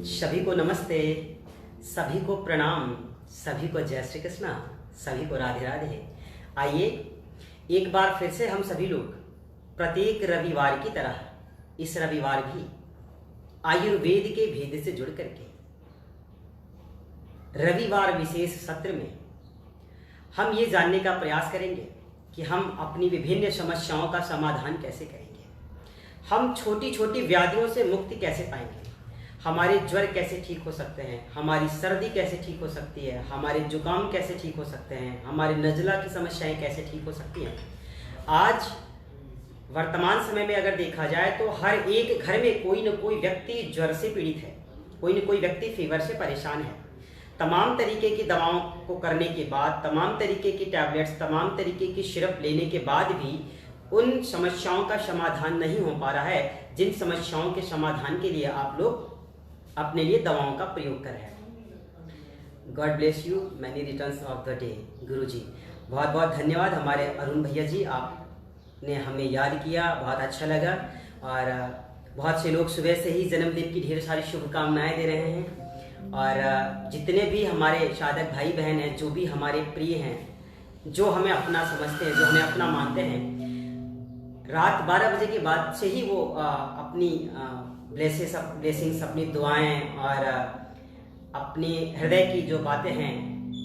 सभी को नमस्ते, सभी को प्रणाम, सभी को जय श्री कृष्णा, सभी को राधे राधे। आइए एक बार फिर से हम सभी लोग प्रत्येक रविवार की तरह इस रविवार भी आयुर्वेद के भेद से जुड़ करके रविवार विशेष सत्र में हम ये जानने का प्रयास करेंगे कि हम अपनी विभिन्न समस्याओं का समाधान कैसे करेंगे, हम छोटी छोटी व्याधियों से मुक्ति कैसे पाएंगे, हमारे ज्वर कैसे ठीक हो सकते हैं, हमारी सर्दी कैसे ठीक हो सकती है, हमारे जुकाम कैसे ठीक हो सकते हैं, हमारे नज़ला की समस्याएं कैसे ठीक हो सकती हैं। आज वर्तमान समय में अगर देखा जाए तो हर एक घर में कोई न कोई व्यक्ति ज्वर से पीड़ित है, कोई न कोई व्यक्ति फीवर से परेशान है। तमाम तरीके की दवाओं को करने के बाद, तमाम तरीके की टैबलेट्स, तमाम तरीके की सिरप लेने के बाद भी उन समस्याओं का समाधान नहीं हो पा रहा है जिन समस्याओं के समाधान के लिए आप लोग अपने लिए दवाओं का प्रयोग कर रहे हैं। God bless you, many returns of the day. गुरु जी बहुत बहुत धन्यवाद। हमारे अरुण भैया जी, आपने हमें याद किया, बहुत अच्छा लगा। और बहुत से लोग सुबह से ही जन्मदिन की ढेर सारी शुभकामनाएं दे रहे हैं। और जितने भी हमारे साधक भाई बहन हैं, जो भी हमारे प्रिय हैं, जो हमें अपना समझते हैं, जो हमें अपना मानते हैं, रात 12 बजे के बाद से ही वो अपनी ब्लेसिंग्स, अपनी दुआएं और अपनी हृदय की जो बातें हैं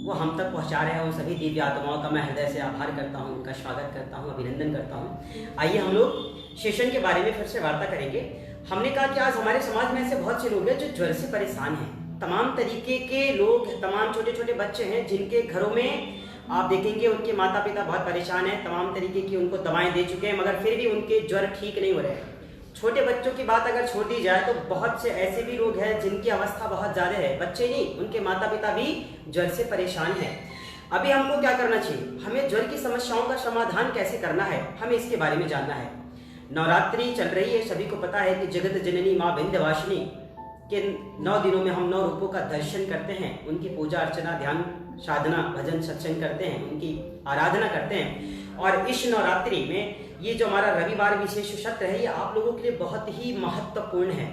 वो हम तक पहुंचा रहे हैं। उन सभी दिव्य आत्माओं का मैं हृदय से आभार करता हूं, उनका स्वागत करता हूं, अभिनंदन करता हूं। आइए हम लोग सेशन के बारे में फिर से वार्ता करेंगे। हमने कहा कि आज हमारे समाज में ऐसे बहुत से लोग हैं जो ज्वर से परेशान हैं। तमाम तरीके के लोग, तमाम छोटे छोटे बच्चे हैं जिनके घरों में आप देखेंगे उनके माता पिता बहुत परेशान हैं, तमाम तरीके की उनको दवाएं दे चुके हैं, मगर फिर भी उनके ज्वर ठीक नहीं हो रहे हैं। छोटे बच्चों की बात अगर छोड़ दी जाए तो बहुत से ऐसे भी लोग हैं जिनकी अवस्था बहुत ज़्यादा है, बच्चे नहीं, उनके माता पिता भी ज्वर से परेशान हैं। अभी हमको क्या करना चाहिए, हमें ज्वर की समस्याओं का समाधान कैसे करना है, हमें इसके बारे में जानना है। नवरात्रि चल रही है, सभी को पता है कि जगत जननी माँ विंध्यवासिनी के 9 दिनों में हम 9 रूपों का दर्शन करते हैं, उनकी पूजा अर्चना, ध्यान, साधना, भजन, सत्संग करते हैं, उनकी आराधना करते हैं। और इस नवरात्रि में ये जो हमारा रविवार विशेष सत्र है, ये आप लोगों के लिए बहुत ही महत्वपूर्ण है।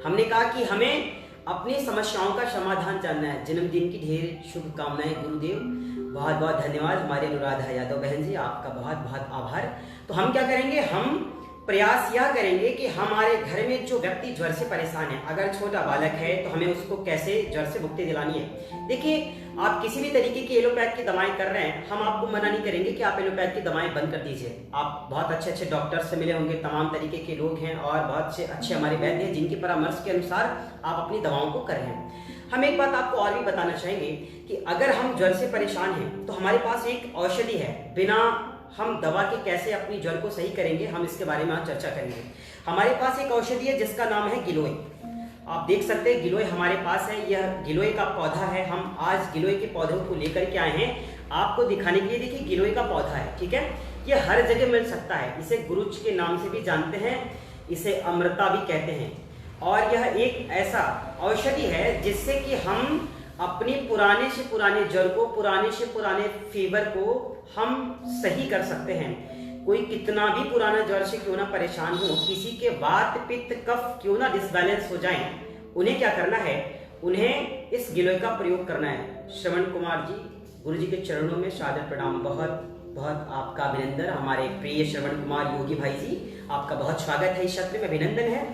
हमने कहा कि हमें अपनी समस्याओं का समाधान जानना है। जन्मदिन की ढेर शुभकामनाएं गुरुदेव, बहुत बहुत धन्यवाद। हमारे अनुराधा यादव बहन जी, आपका बहुत बहुत आभार। तो हम क्या करेंगे, हम प्रयास यह करेंगे कि हमारे घर में जो व्यक्ति ज्वर से परेशान है, अगर छोटा बालक है तो हमें उसको कैसे ज्वर से मुक्ति दिलानी है। देखिए, आप किसी भी तरीके की एलोपैथ की दवाएं कर रहे हैं, हम आपको मना नहीं करेंगे कि आप एलोपैथ की दवाएं बंद कर दीजिए। आप बहुत अच्छे अच्छे डॉक्टर से मिले होंगे, तमाम तरीके के लोग हैं और बहुत से अच्छे हमारे वैद्य हैं जिनके परामर्श के अनुसार आप अपनी दवाओं को कर रहे हैं। हम एक बात आपको और भी बताना चाहेंगे कि अगर हम ज्वर से परेशान हैं तो हमारे पास एक औषधि है। बिना हम दवा के कैसे अपनी ज्वर को सही करेंगे, हम इसके बारे में आज चर्चा करेंगे। हमारे पास एक औषधि है जिसका नाम है गिलोय। आप देख सकते हैं गिलोय हमारे पास है, यह गिलोय का पौधा है। हम आज गिलोय के पौधों को लेकर के आए हैं आपको दिखाने के लिए। देखिए, गिलोय का पौधा है, ठीक है, ये हर जगह मिल सकता है। इसे गुरुच के नाम से भी जानते हैं, इसे अमृता भी कहते हैं। और यह एक ऐसा औषधि है जिससे कि हम अपनी पुराने से पुराने ज्वर को, पुराने से पुराने फीवर को हम सही कर सकते हैं। कोई कितना भी पुराना ज्वर से क्यों ना परेशान हो, किसी के वात पित्त कफ क्यों ना डिसबैलेंस हो जाए, उन्हें क्या करना है, उन्हें इस गिलोय का प्रयोग करना है। श्रवण कुमार जी, गुरु जी के चरणों में सादर प्रणाम, बहुत बहुत आपका अभिनंदन। हमारे प्रिय श्रवण कुमार योगी भाई जी, आपका बहुत स्वागत है इस सत्र में, अभिनंदन है।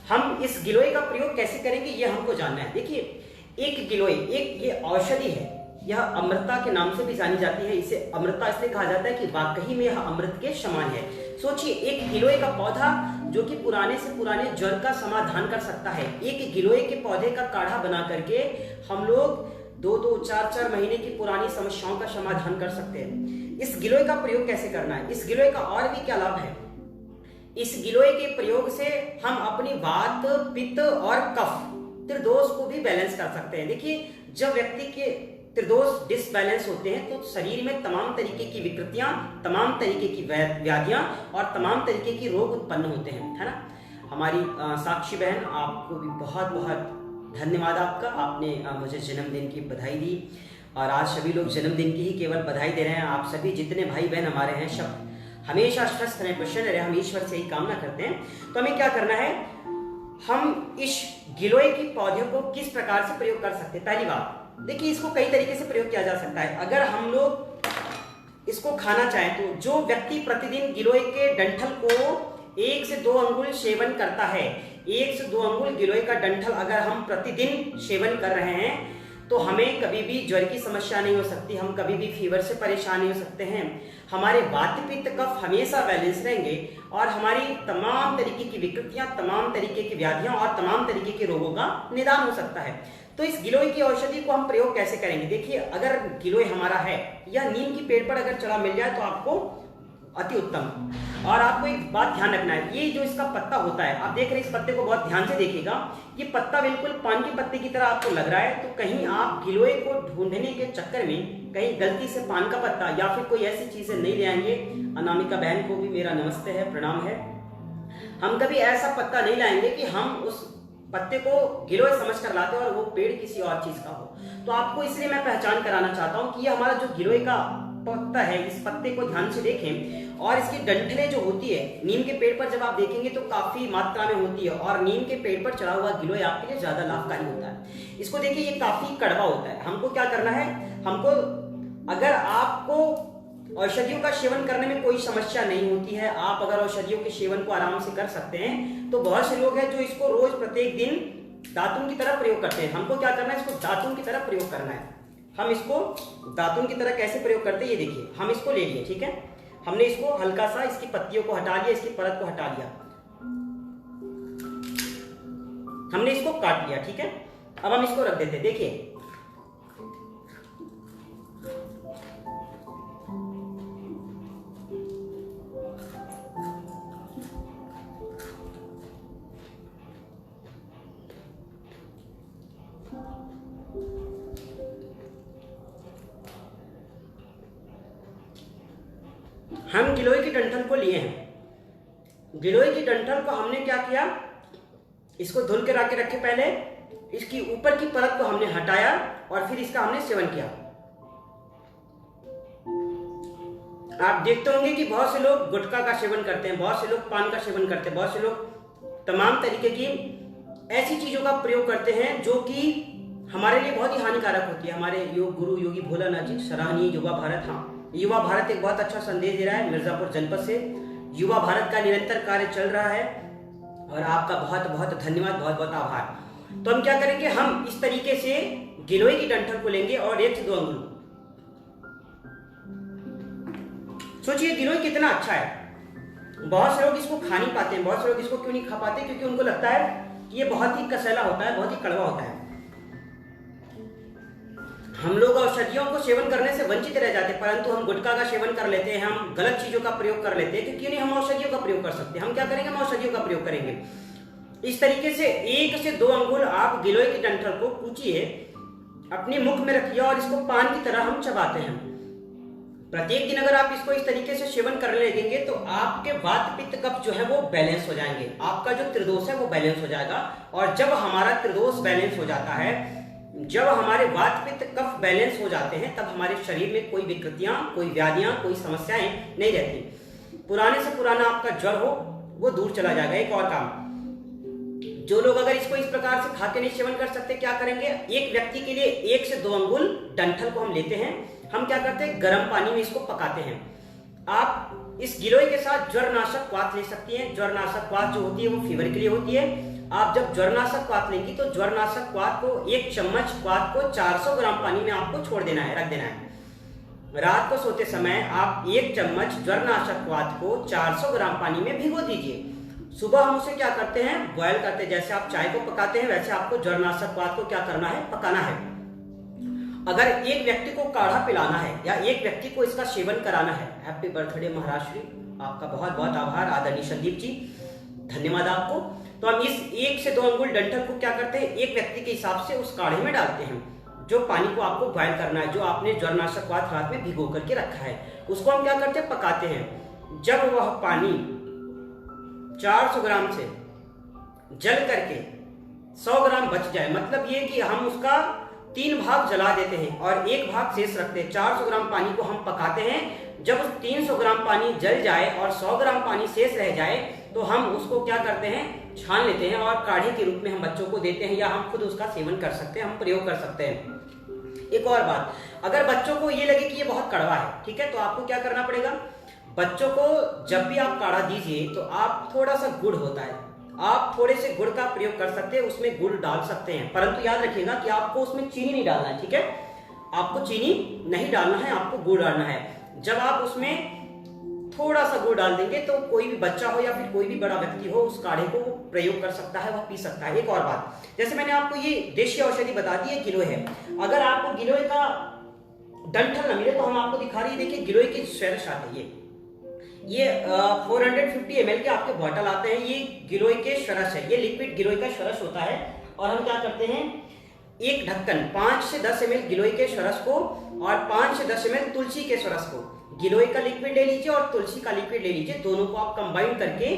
हम इस गिलोय का प्रयोग कैसे करेंगे ये हमको जानना है। देखिए, एक गिलोय, एक ये औषधि है, यह अमृता के नाम से भी जानी जाती है। इसे अमृता इसलिए कहा जाता है कि वाकई में यह अमृत के समान है। सोचिए, एक गिलोय का पौधा जो कि पुराने से पुराने ज्वर का समाधान कर सकता है। एक गिलोय के पौधे का काढ़ा बना करके हम लोग 2-2, 4-4 महीने की पुरानी समस्याओं का समाधान कर सकते हैं। इस गिलोय का प्रयोग कैसे करना है, इस गिलोय का और भी क्या लाभ है। इस गिलोय के प्रयोग से हम अपनी वात, पित्त और कफ, त्रिदोष को भी बैलेंस कर सकते हैं। देखिए, जब व्यक्ति के त्रिदोष डिसबैलेंस होते हैं तो शरीर में तमाम तरीके की विकृतियां, तमाम तरीके की व्याधियां और तमाम तरीके की रोग उत्पन्न होते हैं, है ना। हमारी साक्षी बहन, आपको भी बहुत बहुत धन्यवाद आपका, आपने मुझे जन्मदिन की बधाई दी। और आज सभी लोग जन्मदिन की ही केवल बधाई दे रहे हैं। आप सभी जितने भाई बहन हमारे हैं, सब हमेशा स्वस्थ रहें, प्रसन्न रहें, हम ईश्वर से ही कामना करते हैं। तो हमें क्या करना है, हम इस गिलोय के पौधे को किस प्रकार से प्रयोग कर सकते हैं? पहली बात देखिए, इसको कई तरीके से प्रयोग किया जा सकता है। अगर हम लोग इसको खाना चाहें तो जो व्यक्ति प्रतिदिन गिलोय के डंठल को 1 से 2 अंगुल सेवन करता है, 1 से 2 अंगुल गिलोय का डंठल अगर हम प्रतिदिन सेवन कर रहे हैं तो हमें कभी भी ज्वर की समस्या नहीं हो सकती, हम कभी भी फीवर से परेशान नहीं हो सकते हैं। हमारे वात पित्त कफ हमेशा बैलेंस रहेंगे और हमारी तमाम तरीके की विकृतियां, तमाम तरीके की व्याधियां और तमाम तरीके के रोगों का निदान हो सकता है। तो इस गिलोय की औषधि को हम प्रयोग कैसे करेंगे? देखिए, अगर गिलोय हमारा है या नीम की पेड़ पर अगर चढ़ा मिल जाए तो आपको अति उत्तम। और आपको एक बात ध्यान रखना है, ये जो इसका पत्ता होता है, आप देख रहे हैं, इस पत्ते को बहुत ध्यान से देखिएगा, ये पत्ता बिल्कुल पान के पत्ते की तरह आपको लग रहा है। तो कहीं आप गिलोय को ढूंढने के चक्कर में कहीं गलती से पान का पत्ता या फिर कोई ऐसी चीजें नहीं ले आएंगे। अनामिका बहन को भी मेरा नमस्ते है, प्रणाम है। हम कभी ऐसा पत्ता नहीं लाएंगे कि हम उस पत्ते को गिलोय समझ कर लाते और वो पेड़ किसी और चीज का हो। तो आपको इसलिए मैं पहचान कराना चाहता हूँ कि ये हमारा जो गिलोय का पत्ता है, इस पत्ते को ध्यान से देखें और इसकी डंठलें जो होती है नीम के पेड़ पर जब आप देखेंगे तो काफी मात्रा में होती है और नीम के पेड़ पर चढ़ा हुआ गिलोय आपके लिए ज्यादा लाभकारी होता है। इसको देखिए, ये काफी कड़वा होता है। हमको क्या करना है, हमको अगर आपको औषधियों का सेवन करने में कोई समस्या नहीं होती है, आप अगर औषधियों के सेवन को आराम से कर सकते हैं, तो बहुत से लोग हैं जो इसको रोज प्रत्येक दिन दातुन की तरह प्रयोग करते हैं। हमको क्या करना है, इसको दातुन की तरह प्रयोग करना है। हम इसको दातुन की तरह कैसे प्रयोग करते हैं ये देखिए। हम इसको ले लिए, ठीक है, हमने इसको हल्का सा इसकी पत्तियों को हटा लिया, इसकी परत को हटा लिया, हमने इसको काट लिया, ठीक है। अब हम इसको रख देते हैं। देखिए, हम गिलोय की डंठल को लिए हैं। गिलोय की डंठल को हमने क्या किया, इसको धुल के रखे पहले, इसकी ऊपर की परत को हमने हटाया और फिर इसका हमने सेवन किया। आप देखते होंगे कि बहुत से लोग गुटखा का सेवन करते हैं, बहुत से लोग पान का सेवन करते हैं, बहुत से लोग तमाम तरीके की ऐसी चीजों का प्रयोग करते हैं जो कि हमारे लिए बहुत ही हानिकारक होती है। हमारे योग गुरु योगी भोलानाथ जी, सराहनीय युवा भारत, हाँ, युवा भारत एक बहुत अच्छा संदेश दे रहा है। मिर्जापुर जनपद से युवा भारत का निरंतर कार्य चल रहा है और आपका बहुत बहुत धन्यवाद, बहुत बहुत आभार। तो हम क्या करेंगे, हम इस तरीके से गिलोय की डंठल को लेंगे और 1 से 2 अंगुल। सोचिए गिलोय कितना अच्छा है। बहुत से लोग इसको खा नहीं पाते हैं। बहुत से लोग इसको क्यों नहीं खा पाते? क्योंकि उनको लगता है कि ये बहुत ही कसैला होता है, बहुत ही कड़वा होता है। हम लोग औषधियों को सेवन करने से वंचित रह जाते हैं, परंतु हम गुटखा का सेवन कर लेते हैं, हम गलत चीजों का प्रयोग कर लेते हैं। तो क्यों नहीं हम औषधियों का प्रयोग कर सकते? हम क्या करेंगे, हम औषधियों का प्रयोग करेंगे। इस तरीके से 1 से 2 अंगुल आप गिलोय की डंठल को कूचिए, अपने मुख में रखिए और इसको पान की तरह हम चबाते हैं। प्रत्येक दिन अगर आप इसको इस तरीके से सेवन करने लगेंगे तो आपके वात पित्त कफ जो है वो बैलेंस हो जाएंगे, आपका जो त्रिदोष है वो बैलेंस हो जाएगा। और जब हमारा त्रिदोष बैलेंस हो जाता है, जब हमारे वात पित्त कफ बैलेंस हो जाते हैं, तब हमारे शरीर में कोई विकृतियां, कोई व्याधियां, कोई समस्याएं नहीं रहती। पुराने से पुराना आपका ज्वर हो वो दूर चला जाएगा। एक और काम, जो लोग अगर इसको इस प्रकार से खा के नहीं सेवन कर सकते, क्या करेंगे, एक व्यक्ति के लिए 1 से 2 अंगुल डंठल को हम लेते हैं, हम क्या करते हैं, गर्म पानी में इसको पकाते हैं। आप इस गिलोय के साथ ज्वरनाशक क्वाथ ले सकती हैं। ज्वरनाशक क्वाथ जो होती है वो फीवर के लिए होती है। आप जब ज्वरनाशक क्वाथ लेंगी तो ज्वरनाशक क्वाथ को 1 चम्मच क्वाथ को 400 ग्राम पानी में आपको छोड़ देना है, रख देना है। रात को सोते समय आप 1 चम्मच ज्वरनाशक क्वाथ को 400 ग्राम पानी में भिगो दीजिए। सुबह हम उसे क्या करते हैं, बॉयल करते हैं। जैसे आप चाय को पकाते हैं वैसे आपको ज्वरनाशक क्वाथ को क्या करना है, पकाना है। अगर एक व्यक्ति को काढ़ा पिलाना है या एक व्यक्ति को इसका सेवन कराना है, हैप्पी बर्थडे महाराज श्री, आपका बहुत बहुत आभार आदरणीय संदीप जी, धन्यवाद आपको। तो हम इस 1 से 2 अंगुल डंठल को क्या करते हैं, एक व्यक्ति के हिसाब से उस काढ़े में डालते हैं। जो पानी को आपको बॉयल करना है, जो आपने ज्वरनाशक क्वाथ रात में भिगो करके रखा है, उसको हम क्या करते हैं, पकाते हैं। जब वह पानी 400 ग्राम से जल करके 100 ग्राम बच जाए, मतलब ये कि हम उसका 3 भाग जला देते हैं और 1 भाग शेष रखते हैं। 400 ग्राम पानी को हम पकाते हैं। जब 300 ग्राम पानी जल जाए और 100 ग्राम पानी शेष रह जाए तो हम उसको क्या करते हैं, छान लेते हैं और काढ़े के रूप में हम बच्चों को देते हैं, या हम खुद उसका सेवन कर सकते हैं, हम प्रयोग कर सकते हैं। एक और बात, अगर बच्चों को ये लगे कि ये बहुत कड़वा है, ठीक है, तो आपको क्या करना पड़ेगा, बच्चों को जब भी आप काढ़ा दीजिए तो आप थोड़ा सा गुड़ होता है, आप थोड़े से गुड़ का प्रयोग कर सकते हैं, उसमें गुड़ डाल सकते हैं, परंतु याद रखिएगा कि आपको उसमें चीनी नहीं डालना है, ठीक है, आपको चीनी नहीं डालना है, आपको गुड़ डालना है। जब आप उसमें थोड़ा सा गुड़ डाल देंगे तो कोई भी बच्चा हो या फिर कोई भी बड़ा व्यक्ति हो उस काढ़े को प्रयोग कर सकता है, वह पी सकता है। एक और बात, जैसे मैंने आपको ये देशी औषधि बता दी है, गिलोय है, अगर आपको गिलोय का डंठल न मिले तो हम आपको दिखा रही है, देखिए गिलोय की शरश आती है, ये 450 ml के आपके बॉटल आते हैं, ये गिलोय के शरश है, ये लिक्विड गिलोय का शरश होता है। और हम क्या करते हैं, एक ढक्कन 5 से 10 ml गिलोय के शरश को और 5 से 10 ml तुलसी के शरश को, गिलोय का लिक्विड ले लीजिए और तुलसी का लिक्विड ले लीजिए, दोनों को आप कंबाइन करके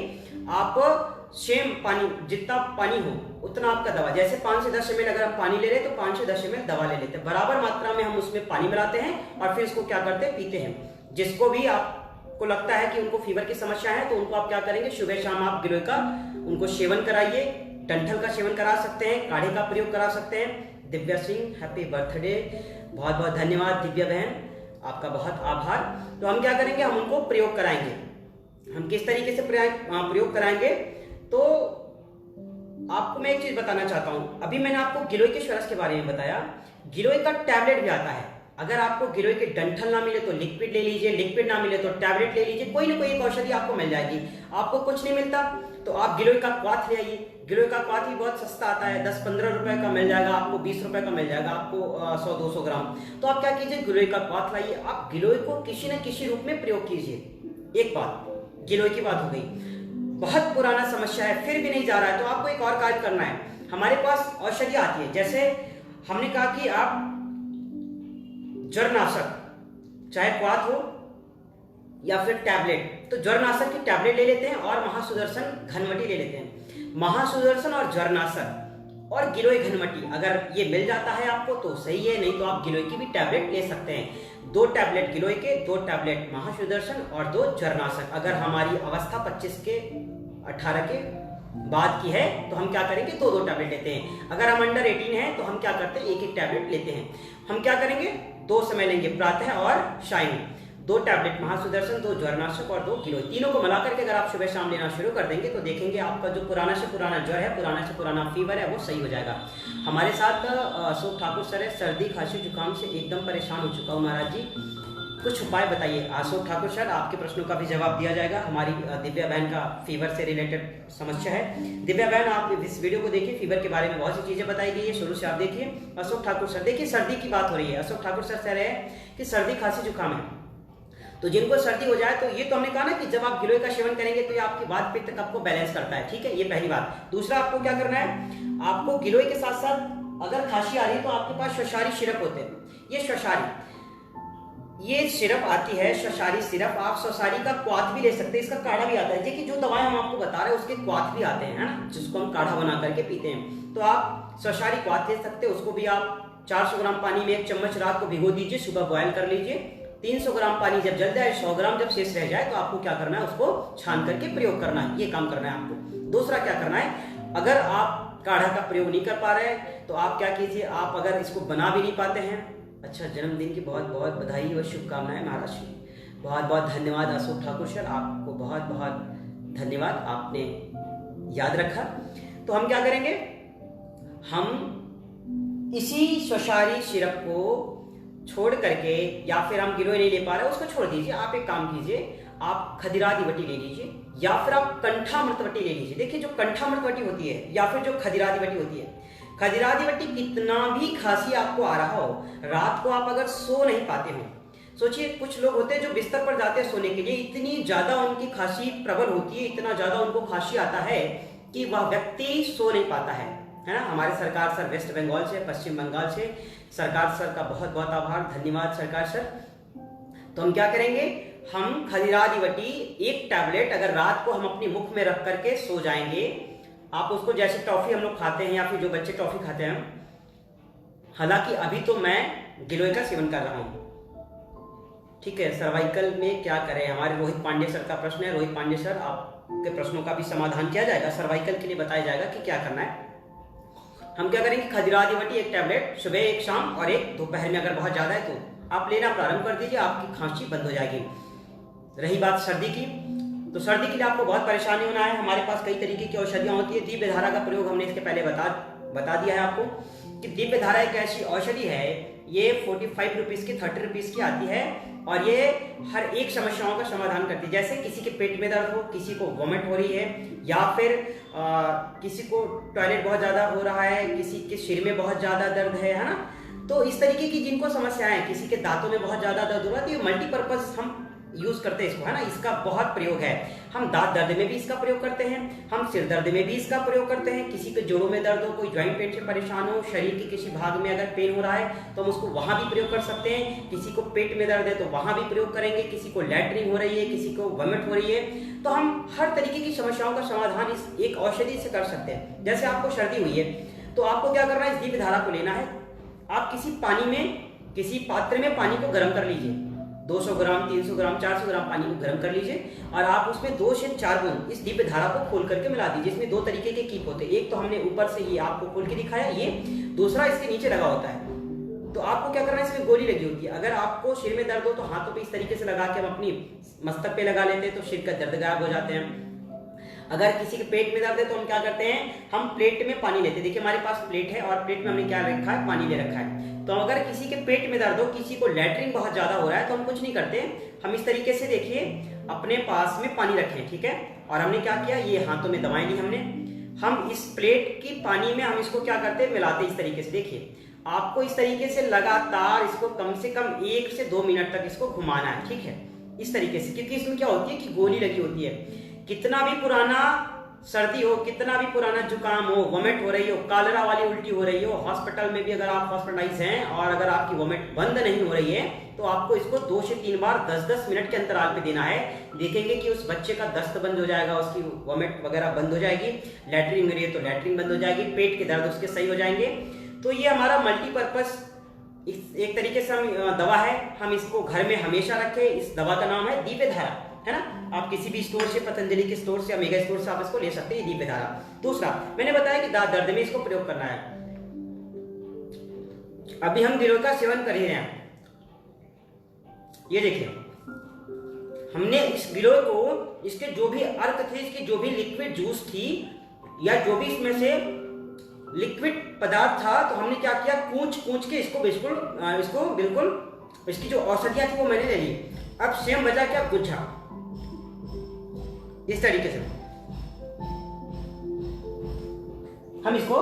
आप सेम पानी, जितना पानी हो उतना आपका दवा, जैसे 5 से 10 ml अगर हम पानी ले रहे हैं तो 5 से 10 ml दवा ले लेते हैं, बराबर मात्रा में हम उसमें पानी मिलाते हैं और फिर इसको क्या करते हैं, पीते हैं। जिसको भी आपको लगता है कि उनको फीवर की समस्या है तो उनको आप क्या करेंगे, सुबह शाम आप गिलोय का उनको सेवन कराइए, डंठल का सेवन करा सकते हैं, काढ़े का प्रयोग करा सकते हैं। दिव्या सिंह, हैप्पी बर्थडे, बहुत बहुत धन्यवाद दिव्या बहन, आपका बहुत आभार। तो हम क्या करेंगे, हम उनको प्रयोग कराएंगे। हम किस तरीके से प्रयोग कराएंगे, तो आपको मैं एक चीज बताना चाहता हूं। अभी मैंने आपको गिलोय के शरस के बारे में बताया, गिलोय का टैबलेट भी आता है। अगर आपको गिलोय के डंठल ना मिले तो लिक्विड ले लीजिए, लिक्विड ना मिले तो टैबलेट ले लीजिए, कोई ना कोई एक औषधि आपको मिल जाएगी। आपको कुछ नहीं मिलता तो आप गिलोय का क्वाथ ले आइए, गिलोय का क्वाथ भी बहुत सस्ता आता है, 10-15 रुपए का मिल जाएगा आपको, 20 रुपए का मिल जाएगा आपको 100-200 ग्राम। तो आप क्या कीजिए, गिलोय का क्वाथ लाइए, आप गिलोय को किसी न किसी रूप में प्रयोग कीजिए। एक बात, गिलोय की बात हो गई, बहुत पुराना समस्या है फिर भी नहीं जा रहा है तो आपको एक और कार्य करना है। हमारे पास औषधि आती है, जैसे हमने कहा कि आप ज्वरनाशक, चाहे क्वाथ हो या फिर टैबलेट, तो ज्वरनाशक की टैबलेट ले लेते हैं और महासुदर्शन घनवटी ले लेते हैं। महासुदर्शन और ज्वरनाशक और गिलोय घनवटी अगर ये मिल जाता है आपको तो सही है, नहीं तो आप गिलोय की भी टैबलेट ले सकते हैं। 2 टैबलेट गिलोय के, 2 टैबलेट महासुदर्शन और 2 ज्वरनाशक। अगर हमारी अवस्था 25 के 18 के बाद की है तो हम क्या करेंगे, 2-2 टैबलेट लेते हैं। अगर हम अंडर 18 है तो हम क्या करते हैं, 1-1 टैबलेट लेते हैं। हम क्या करेंगे, 2 समय लेंगे, प्रातः और शाम, 2 टैबलेट महासुदर्शन, 2 ज्वरनाशक और 2 गिलोय, तीनों को मिलाकर के अगर आप सुबह शाम लेना शुरू कर देंगे तो देखेंगे आपका जो पुराना से पुराना ज्वर है, पुराना से पुराना फीवर है, वो सही हो जाएगा। हमारे साथ अशोक ठाकुर सर है, सर्दी खांसी जुकाम से एकदम परेशान हो चुका हूँ महाराज जी, कुछ उपाय बताइए। अशोक ठाकुर सर, आपके प्रश्नों का भी जवाब दिया जाएगा। हमारी दिव्या बहन का फीवर से रिलेटेड समस्या है। दिव्या बहन, आप इस वीडियो को देखिए, फीवर के बारे में बहुत सी चीजें बताई गई है, शुरू से आप देखिए। अशोक ठाकुर सर, देखिए सर्दी की बात हो रही है, अशोक ठाकुर सर कह रहे हैं कि सर्दी खांसी जुकाम है, तो जिनको सर्दी हो जाए तो ये तो हमने कहा ना कि जब आप गिलोय का सेवन करेंगे तो ये आपकी वात पित्त कफ को बैलेंस करता है, ठीक है, ये पहली बात। दूसरा, आपको क्या करना है, आपको गिलोय के साथ साथ अगर खांसी आ रही है तो आपके पास शशारी सिरप होते हैं। ये शशारी, ये सिरप आती है, शशारी सिरप, आप शशारी का क्वाथ भी ले सकते हैं, इसका काढ़ा भी आता है। देखिए जो दवाएं हम आपको बता रहे हैं उसके क्वाथ भी आते हैं, है ना, जिसको हम काढ़ा बना करके पीते हैं। तो आप शशारी क्वाथ ले सकते हैं, उसको भी आप 400 ग्राम पानी में 1 चम्मच रात को भिगो दीजिए, सुबह बॉयल कर लीजिए। 300 ग्राम पानी जब जल जाए, 100 ग्राम जब शेष रह जाए तो आपको क्या करना है, उसको छान करके प्रयोग करना है, ये काम करना है आपको। दूसरा क्या करना है, अगर आप काढ़ा का प्रयोग नहीं कर पा रहे हैं तो आप क्या कीजिए, आप अगर इसको बना भी नहीं पाते हैं, अच्छा, जन्मदिन की बहुत बहुत बधाई और शुभकामनाएं महाराज जी, बहुत बहुत धन्यवाद अशोक ठाकुर सर, आपको बहुत बहुत धन्यवाद, आपने याद रखा। तो हम क्या करेंगे, हम इसी शशारी सिरप को छोड़ करके, या फिर हम गिलोय नहीं ले पा रहे उसको छोड़ दीजिए, आप एक काम कीजिए, आप खदिरादिवटी ले लीजिए या फिर आप कंठामृतवटी ले लीजिए। देखिए जो कंठामृतवटी होती है या फिर जो खदिरादिवटी होती है, खदिरादिवटी, कितना भी खांसी आपको आ रहा हो, रात को आप अगर सो नहीं पाते हो, सोचिए कुछ लोग होते हैं जो बिस्तर पर जाते हैं सोने के लिए, इतनी ज्यादा उनकी खांसी प्रबल होती है, इतना ज्यादा उनको खांसी आता है कि वह व्यक्ति सो नहीं पाता है ना। हमारे सरकार सर वेस्ट बंगाल से, पश्चिम बंगाल से, सरकार सर का बहुत बहुत आभार, धन्यवाद सरकार सर। तो हम क्या करेंगे, हम खदिरादिवटी 1 टैबलेट अगर रात को हम अपने मुख में रख करके सो जाएंगे, आप उसको जैसे टॉफी हम लोग खाते हैं या फिर जो बच्चे टॉफी खाते हैं, हालांकि अभी तो मैं गिलोय का सेवन कर रहा हूं, ठीक है, सर्वाइकल में क्या करें, हमारे रोहित पांडे सर का प्रश्न है। रोहित पांडे सर, आपके प्रश्नों का भी समाधान किया जाएगा, सर्वाइकल के लिए बताया जाएगा कि क्या करना है। हम क्या करेंगे, खजुराहोवटी एक टैबलेट सुबह, एक शाम और एक दोपहर में, अगर बहुत ज्यादा है तो आप लेना प्रारंभ कर दीजिए, आपकी खांसी बंद हो जाएगी। रही बात सर्दी की, तो सर्दी के लिए आपको बहुत परेशानी होना है। हमारे पास कई तरीके की औषधियां होती है। दिव्य धारा का प्रयोग हमने इसके पहले बता दिया है आपको कि दिव्य धारा एक ऐसी औषधि है, ये 45 रुपीज की, 30 रुपीज की आती है और ये हर एक समस्याओं का समाधान करती है। जैसे किसी के पेट में दर्द हो, किसी को वोमिट हो रही है, या फिर किसी को टॉयलेट बहुत ज्यादा हो रहा है, किसी के सिर में बहुत ज्यादा दर्द है ना, तो इस तरीके की जिनको समस्याएं, किसी के दांतों में बहुत ज्यादा दर्द हो रहा है, तो ये मल्टीपर्पज हम यूज करते हैं इसको, है ना। इसका बहुत प्रयोग है। हम दांत दर्द में भी इसका प्रयोग करते हैं, हम सिर दर्द में भी इसका प्रयोग करते हैं। किसी के जोड़ों में दर्द हो, कोई ज्वाइंट पेन से परेशान हो, शरीर के किसी भाग में अगर पेन हो रहा है तो हम उसको वहां भी प्रयोग कर सकते हैं। किसी को पेट में दर्द है तो वहां भी प्रयोग करेंगे। किसी को लैट्रिन हो रही है, किसी को वोमिट हो रही है, तो हम हर तरीके की समस्याओं का समाधान इस एक औषधि से कर सकते हैं। जैसे आपको सर्दी हुई है तो आपको क्या करना है, इस दिव्य धारा को लेना है। आप किसी पानी में, किसी पात्र में पानी को गर्म कर लीजिए, 200 ग्राम, 300 ग्राम, 400 ग्राम पानी को गर्म कर लीजिए और आप उसमें 2 से 4 बूंद इस दिव्य धारा को खोल करके मिला दीजिए। इसमें 2 तरीके के कीप होते हैं, एक तो हमने ऊपर से ये आपको खोल के दिखाया, ये दूसरा इसके नीचे लगा होता है। तो आपको क्या करना है, इसमें गोली लगी होती है। अगर आपको सिर में दर्द हो तो हाथों पे इस तरीके से लगा के हम अपनी मस्तक पे लगा लेते हैं तो सिर का दर्द गायब हो जाते हैं। अगर किसी के पेट में दर्द है तो हम क्या करते हैं, हम प्लेट में पानी लेते हैं। देखिए हमारे पास प्लेट है और प्लेट में हमने क्या रखा है, पानी ले रखा है। तो अगर किसी के पेट में दर्द हो, किसी को लैट्रिन बहुत ज्यादा हो रहा है, तो हम कुछ नहीं करते, हम इस तरीके से देखिए अपने पास में पानी रखें, ठीक है। और हमने क्या किया, ये हाथों में दवाएं ली हमने, हम इस प्लेट की पानी में हम इसको क्या करते हैं, मिलाते इस तरीके से। देखिए आपको इस तरीके से लगातार इसको कम से कम 1 से 2 मिनट तक इसको घुमाना है, ठीक है, इस तरीके से। क्योंकि इसमें क्या होती है कि गोली लगी होती है। कितना भी पुराना सर्दी हो, कितना भी पुराना जुकाम हो, वोमिट हो रही हो, कालरा वाली उल्टी हो रही हो, हॉस्पिटल में भी अगर आप हॉस्पिटलाइज हैं और अगर आपकी वोमिट बंद नहीं हो रही है तो आपको इसको 2 से 3 बार 10-10 मिनट के अंतराल पे देना है। देखेंगे कि उस बच्चे का दस्त बंद हो जाएगा, उसकी वोमिट वगैरह बंद हो जाएगी, लैट्रिन हो रही है तो लैट्रिन बंद हो जाएगी, पेट के दर्द उसके सही हो जाएंगे। तो ये हमारा मल्टीपर्पज एक तरीके से हम दवा है, हम इसको घर में हमेशा रखें। इस दवा का नाम है दिव्य धारा, है ना। आप किसी भी स्टोर से, पतंजलि के स्टोर से या मेगा स्टोर से आप इसको ले सकते हैं, दिव्य धारा। दूसरा मैंने बताया कि दांत दर्द में इसको प्रयोग करना है। अभी हम गिलोय का सेवन कर ही रहे हैं। ये देखिए हमने इस गिलोय को, इसके जो भी अर्क थे, इसकी जो भी लिक्विड जूस थी या जो भी इसमें से लिक्विड पदार्थ था, तो हमने क्या किया, कूच के इसको बिल्कुल इसकी जो औषधियां थी वो मैंने ले ली। अब सेम बचा क्या, गुच्छा, इस तरीके से हम इसको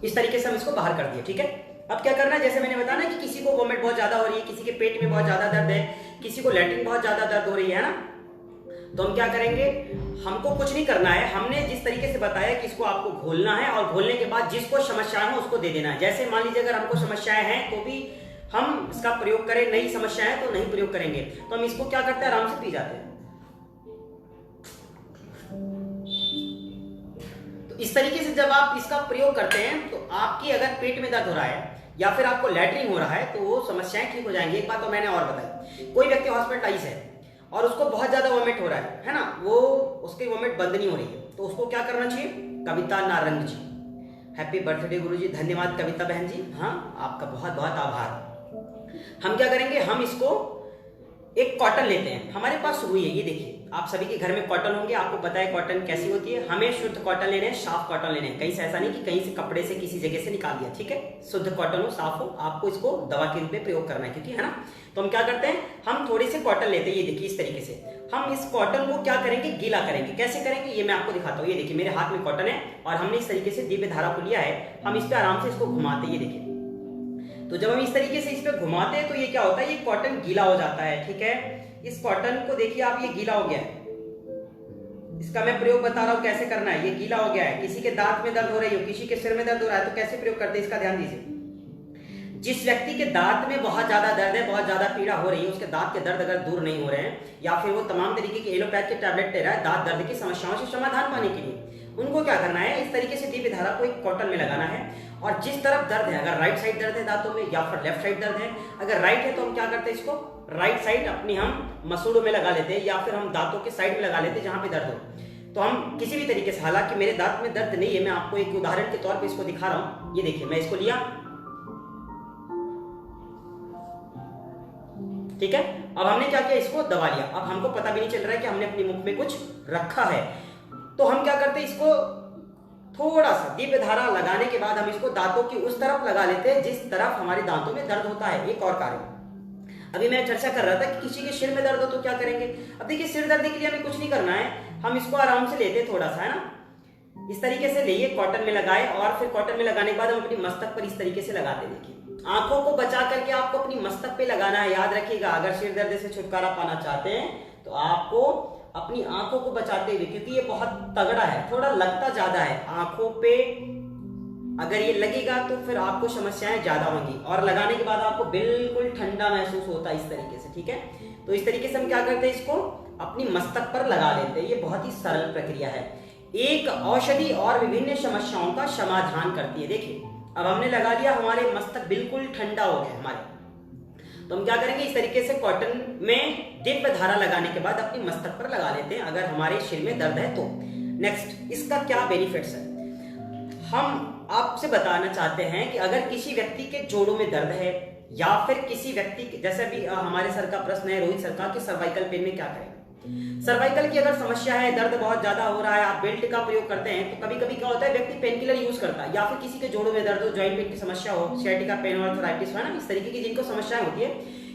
इस तरीके से हम इसको बाहर कर दिए, ठीक है। अब क्या करना है, जैसे मैंने बताया ना कि किसी को वोमिट बहुत ज्यादा हो रही है, किसी के पेट में बहुत ज्यादा दर्द है, किसी को लैट्रिन बहुत ज्यादा दर्द हो रही है ना, तो हम क्या करेंगे, हमको कुछ नहीं करना है। हमने जिस तरीके से बताया कि इसको आपको घोलना है और घोलने के बाद जिसको समस्याएं हो उसको दे देना है। जैसे मान लीजिए अगर हमको समस्याएं हैं तो भी हम इसका प्रयोग करें, नहीं समस्याएं तो नहीं प्रयोग करेंगे। तो हम इसको क्या करते हैं, आराम से पी जाते हैं। तो इस तरीके से जब आप इसका प्रयोग करते हैं तो आपकी अगर पेट में दर्द हो रहा है या फिर आपको लैट्रिन हो रहा है तो वो समस्याएं ठीक हो जाएंगी। एक बात तो मैंने और बताई, कोई व्यक्ति हॉस्पिटलाइज है और उसको बहुत ज्यादा वोमिट हो रहा है ना, वो उसकी वोमिट बंद नहीं हो रही है, तो उसको क्या करना चाहिए, कविता नारंग जी, हैप्पी बर्थडे गुरुजी, धन्यवाद कविता बहन जी, हाँ आपका बहुत बहुत आभार। हम क्या करेंगे, हम इसको एक कॉटन लेते हैं, हमारे पास रुई है, ये देखिए आप सभी के घर में कॉटन होंगे, आपको पता है कॉटन कैसी होती है। हमें शुद्ध कॉटन लेने हैं, साफ कॉटन लेने हैं, कहीं से ऐसा नहीं कि कहीं से कपड़े से किसी जगह से निकाल दिया, ठीक है। शुद्ध कॉटन हो, साफ हो, आपको इसको दवा के रूप में प्रयोग करना है, क्योंकि है ना। तो हम क्या करते हैं, हम थोड़े से कॉटन लेते हैं, ये देखिए इस तरीके से हम इस कॉटन को क्या करेंगे, गीला करेंगे। कैसे करेंगे ये मैं आपको दिखाता हूँ। ये देखिए मेरे हाथ में कॉटन है और हमने इस तरीके से दिव्य धारा को लिया है, हम इस पे आराम से इसको घुमाते हैं, ये देखिए। तो जब हम इस तरीके से इस पे घुमाते हैं तो ये क्या होता है, ये कॉटन गीला हो जाता है, ठीक है। इस कॉटन को देखिए आप, ये गीला हो गया है, इसका मैं प्रयोग बता रहा हूं कैसे करना है। ये गीला हो गया है, किसी के दांत में दर्द हो रही हो, किसी के सिर में दर्द हो रहा है, तो कैसे प्रयोग करते हैं इसका ध्यान दीजिए। जिस व्यक्ति के दांत में बहुत ज्यादा दर्द है, बहुत ज्यादा पीड़ा हो रही है, उसके दांत के दर्द अगर दूर नहीं हो रहे हैं या फिर वो तमाम तरीके के एलोपैथ के टैबलेट ले रहा है दांत दर्द की समस्याओं से समाधान पाने के लिए, उनको क्या करना है, इस तरीके से दिव्य धारा को एक कॉटन में लगाना है और जिस तरफ दर्द है, अगर राइट साइड दर्द है दांतों में या फिर लेफ्ट साइड दर्द है, अगर राइट है तो हम क्या करते हैं, इसको राइट साइड अपनी हम मसूड़ों में लगा लेते हैं या फिर हम दांतों के साइड में लगा लेते हैं जहां पे दर्द हो। तो हम किसी भी तरीके से, हालांकि मेरे दांत में दर्द नहीं है, मैं आपको एक उदाहरण के तौर पे इसको दिखा रहा हूं। ये देखिए, मैं इसको लिया, ठीक है। अब हमने क्या किया, इसको दबा लिया। अब हमको पता भी नहीं चल रहा है कि हमने अपने मुख में कुछ रखा है। तो हम क्या करते हैं, इसको थोड़ा सा दीप धारा लगाने के बाद हम इसको दांतों की उस तरफ लगा लेते हैं जिस तरफ हमारे दांतों में दर्द होता है। एक और कार्य अभी मैं चर्चा कर रहा था कि किसी के सिर में दर्द हो तो क्या करेंगे। अब देखिए, सिर दर्द के लिए हमें कुछ नहीं करना है, हम इसको आराम से लेते हैं थोड़ा सा, है ना, इस तरीके से लेइए, कॉटन में लगाए और फिर कॉटन में लगाने के बाद हम अपनी मस्तक पर इस तरीके से लगाते। देखिए, आंखों को बचा करके आपको अपनी मस्तक पे लगाना है। याद रखिएगा, अगर सिर दर्द से छुटकारा पाना चाहते हैं तो आपको अपनी आंखों को बचाते हुए, क्योंकि ये बहुत तगड़ा है, थोड़ा लगता ज्यादा है आंखों पे, अगर ये लगेगा तो फिर आपको समस्याएं ज्यादा होंगी। और लगाने के बाद आपको बिल्कुल ठंडा महसूस होता है इस तरीके से, ठीक है। तो इस तरीके से हम क्या करते हैं, इसको अपनी मस्तक पर लगा लेते हैं। ये बहुत ही सरल प्रक्रिया है, एक औषधि और विभिन्न समस्याओं का समाधान करती है। देखिए, अब हमने लगा लिया, हमारे मस्तक बिल्कुल ठंडा हो गया हमारे। तो हम क्या करेंगे, इस तरीके से कॉटन में दिव्य धारा लगाने के बाद अपनी मस्तक पर लगा लेते हैं अगर हमारे सिर में दर्द है तो। नेक्स्ट, इसका क्या बेनिफिट्स है, हम आपसे बताना चाहते हैं कि अगर किसी व्यक्ति के जोड़ों में दर्द है या फिर किसी व्यक्ति के, जैसे भी हमारे सर का प्रश्न है रोहित सर का, कि सर्वाइकल पेन में क्या करें। सर्वाइकल की अगर समस्या है, दर्द बहुत ज्यादा हो रहा है, आप बेल्ट का प्रयोग करते हैं, तो कभी कभी क्या होता है, व्यक्ति पेन किलर यूज करता है, या फिर किसी के जोड़ों में दर्द हो, जॉइंट पेन की समस्या हो, सियाटिका पेन, आर्थराइटिस, है ना, इस तरीके की जिनको समस्याएं होती है,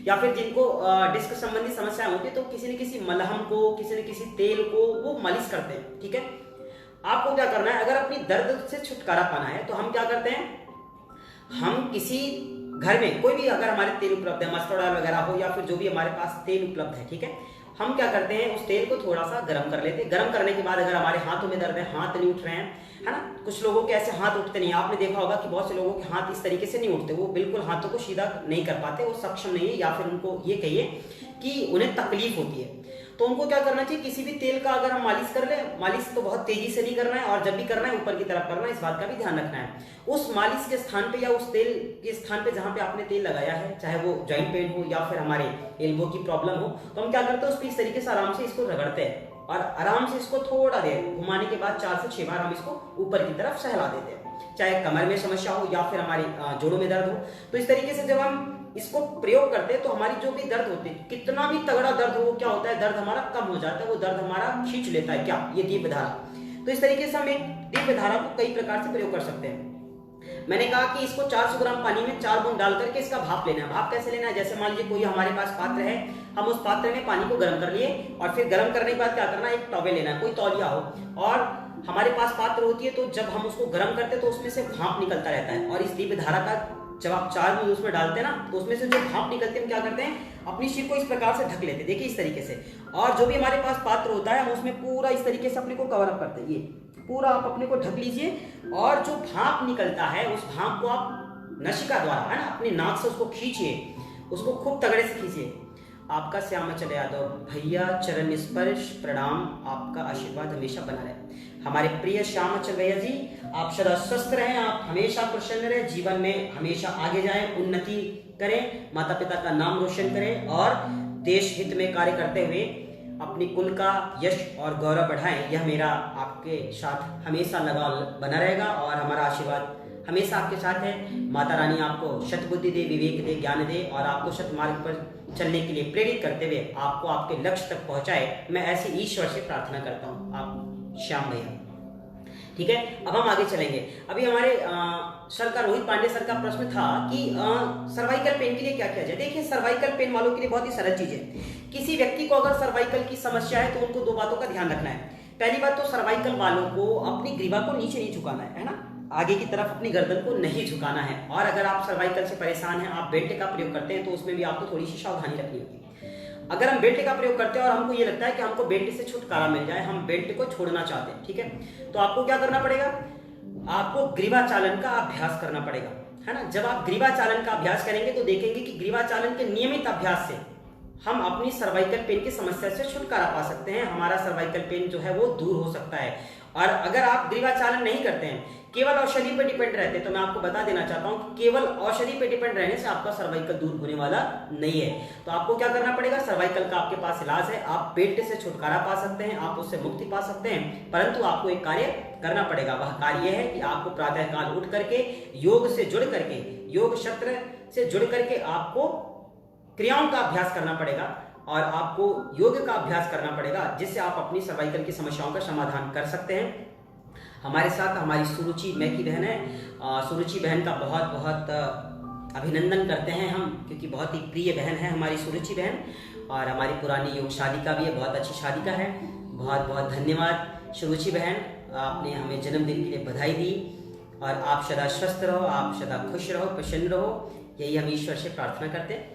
या फिर जिनको डिस्क संबंधी समस्याएं होती है, तो किसी न किसी मलहम को, किसी न किसी तेल को वो मालिश करते हैं, ठीक है। आपको क्या करना है, अगर अपनी दर्द से छुटकारा पाना है तो हम क्या करते हैं, हम किसी घर में कोई भी अगर हमारे तेल उपलब्ध है, मस्टर्ड ऑयल वगैरह हो या फिर जो भी हमारे पास तेल उपलब्ध है, ठीक है, हम क्या करते हैं, उस तेल को थोड़ा सा गर्म कर लेते हैं। गर्म करने के बाद अगर हमारे हाथों में दर्द है, हाथ नहीं उठ रहे हैं, है ना, कुछ लोगों के ऐसे हाथ उठते नहीं, आपने देखा होगा कि बहुत से लोगों के हाथ इस तरीके से नहीं उठते, वो बिल्कुल हाथों को सीधा नहीं कर पाते, वो सक्षम नहीं है, या फिर उनको ये कहिए कि उन्हें तकलीफ होती है। तो उनको क्या करना चाहिए, किसी भी तेल का अगर हम मालिश कर ले, मालिश तो बहुत तेजी से नहीं करना है, और जब भी करना है ऊपर की तरफ करना है, इस बात का भी ध्यान रखना है। उस मालिश के स्थान पे या उस तेल के स्थान पे जहां पे आपने तेल लगाया है, चाहे वो जॉइंट पेन हो या फिर हमारे एल्बो की प्रॉब्लम हो, तो हम क्या करते हैं, उस पर इस तरीके से आराम से इसको रगड़ते हैं और आराम से इसको थोड़ा देर घुमाने के बाद 4 से 6 बार हम इसको ऊपर की तरफ सहला देते हैं, चाहे कमर में समस्या हो या फिर हमारी जोड़ों में दर्द हो। तो इस तरीके से जब हम इसको प्रयोग करते हैं तो हमारी जो भी दर्द होती है, कितना भी तगड़ा दर्द हो, क्या होता है, दर्द हमारा कम हो जाता है, वो दर्द हमारा खींच लेता है, क्या, ये दीप धारा। तो इस तरीके से हम एक दीप धारा को कई प्रकार से प्रयोग कर सकते हैं। मैंने कहा कि इसको 400 ग्राम पानी में 4 बूंद डाल करके इसका भाप लेना है। भाप कैसे लेना है, जैसे मान लीजिए कोई हमारे पास पात्र है, हम उस पात्र में पानी को गर्म कर लिए और फिर गर्म करने के बाद क्या करना है, एक टॉवेल लेना है, कोई तौलिया हो, और हमारे पास पात्र होती है, तो जब हम उसको गर्म करते हैं तो उसमें से भाप निकलता रहता है, और इस दीप धारा का जब आप 4 बूंद उसमें डालते हैं ना, तो उसमें से जो भाप निकलते हैं, हम क्या करते हैं, अपनी सिर को इस प्रकार से ढक लेते हैं, देखिए इस तरीके से, और जो भी हमारे पास पात्र होता है हम उसमें पूरा इस तरीके से अपने को कवर अप करते हैं, ये पूरा आप अपने को ढक लीजिए, और जो भाप निकलता है उस भाप को आप नशिका द्वारा, है ना, अपनी नाक से उसको खींचिए, उसको खूब तगड़े से खींचिए। आपका श्यामाचल यादव भैया, चरण स्पर्श प्रणाम, आपका आशीर्वाद हमेशा बना रहे। हमारे प्रिय श्यामाचल भैया जी, आप सदा स्वस्थ रहें, आप हमेशा प्रसन्न रहें, जीवन में हमेशा आगे जाएं, उन्नति करें, माता पिता का नाम रोशन करें, और देश हित में कार्य करते हुए अपनी कुल का यश और गौरव बढ़ाएं। यह मेरा आपके साथ हमेशा लगाव बना रहेगा, और हमारा आशीर्वाद हमेशा आपके साथ है। माता रानी आपको शतबुद्धि दे, विवेक दे, ज्ञान दे, और आपको सतमार्ग पर चलने के लिए प्रेरित करते हुए आपको आपके लक्ष्य तक पहुंचाए। मैं ऐसे ईश्वर से प्रार्थना करता हूं, आप श्याम भैया, ठीक है। अब हम आगे चलेंगे। अभी हमारे सर का, रोहित पांडे सर का प्रश्न था कि सर्वाइकल पेन के लिए क्या किया जाए। देखिए, सर्वाइकल पेन वालों के लिए बहुत ही सरल चीज है। किसी व्यक्ति को अगर सर्वाइकल की समस्या है तो उनको 2 बातों का ध्यान रखना है। पहली बात तो सर्वाइकल वालों को अपनी ग्रीवा को नीचे नहीं झुकाना है ना, आगे की तरफ अपनी गर्दन को नहीं झुकाना है। और अगर आप सर्वाइकल से परेशान हैं, आप बेल्ट का प्रयोग करते हैं, तो उसमें भी आपको थोड़ी सी सावधानी रखनी होगी। अगर हम बेल्ट का प्रयोग करते हैं और हमको ये लगता है कि हमको बेल्ट से छुटकारा मिल जाए, हम बेल्ट को छोड़ना चाहते हैं, ठीक है, तो आपको क्या करना पड़ेगा, आपको ग्रीवा चालन का अभ्यास करना पड़ेगा, है ना। जब आप ग्रीवा चालन का अभ्यास करेंगे तो देखेंगे कि ग्रीवा चालन के नियमित अभ्यास से हम अपनी सर्वाइकल पेन की समस्या से छुटकारा पा सकते हैं, हमारा सर्वाइकल पेन जो है वो दूर हो सकता है। और अगर आप ग्रीवा चालन नहीं करते हैं, केवल औषधि पे डिपेंड रहते हैं, तो मैं आपको बता देना चाहता हूं कि केवल औषधि पे डिपेंड रहने से आपका सर्वाइकल दूर होने वाला नहीं है। तो आपको क्या करना पड़ेगा, सर्वाइकल का आपके पास इलाज है, आप पेट से छुटकारा पा सकते हैं, आप उससे मुक्ति पा सकते हैं, परंतु आपको एक कार्य करना पड़ेगा। वह कार्य है कि आपको प्रातःकाल उठ करके योग से जुड़ करके, योग शस्त्र से जुड़ करके आपको क्रियाओं का अभ्यास करना पड़ेगा और आपको योग का अभ्यास करना पड़ेगा, जिससे आप अपनी सर्वाइकल की समस्याओं का समाधान कर सकते हैं। हमारे साथ हमारी सुरुचि मैकी बहन है। सुरुचि बहन का बहुत बहुत अभिनंदन करते हैं हम, क्योंकि बहुत ही प्रिय बहन है हमारी सुरुचि बहन, और हमारी पुरानी योग शादी का भी है, बहुत अच्छी शादी का है। बहुत बहुत धन्यवाद सुरुचि बहन, आपने हमें जन्मदिन के लिए बधाई दी, और आप सदा स्वस्थ रहो, आप सदा खुश रहो, प्रसन्न रहो, यही हम ईश्वर से प्रार्थना करते हैं।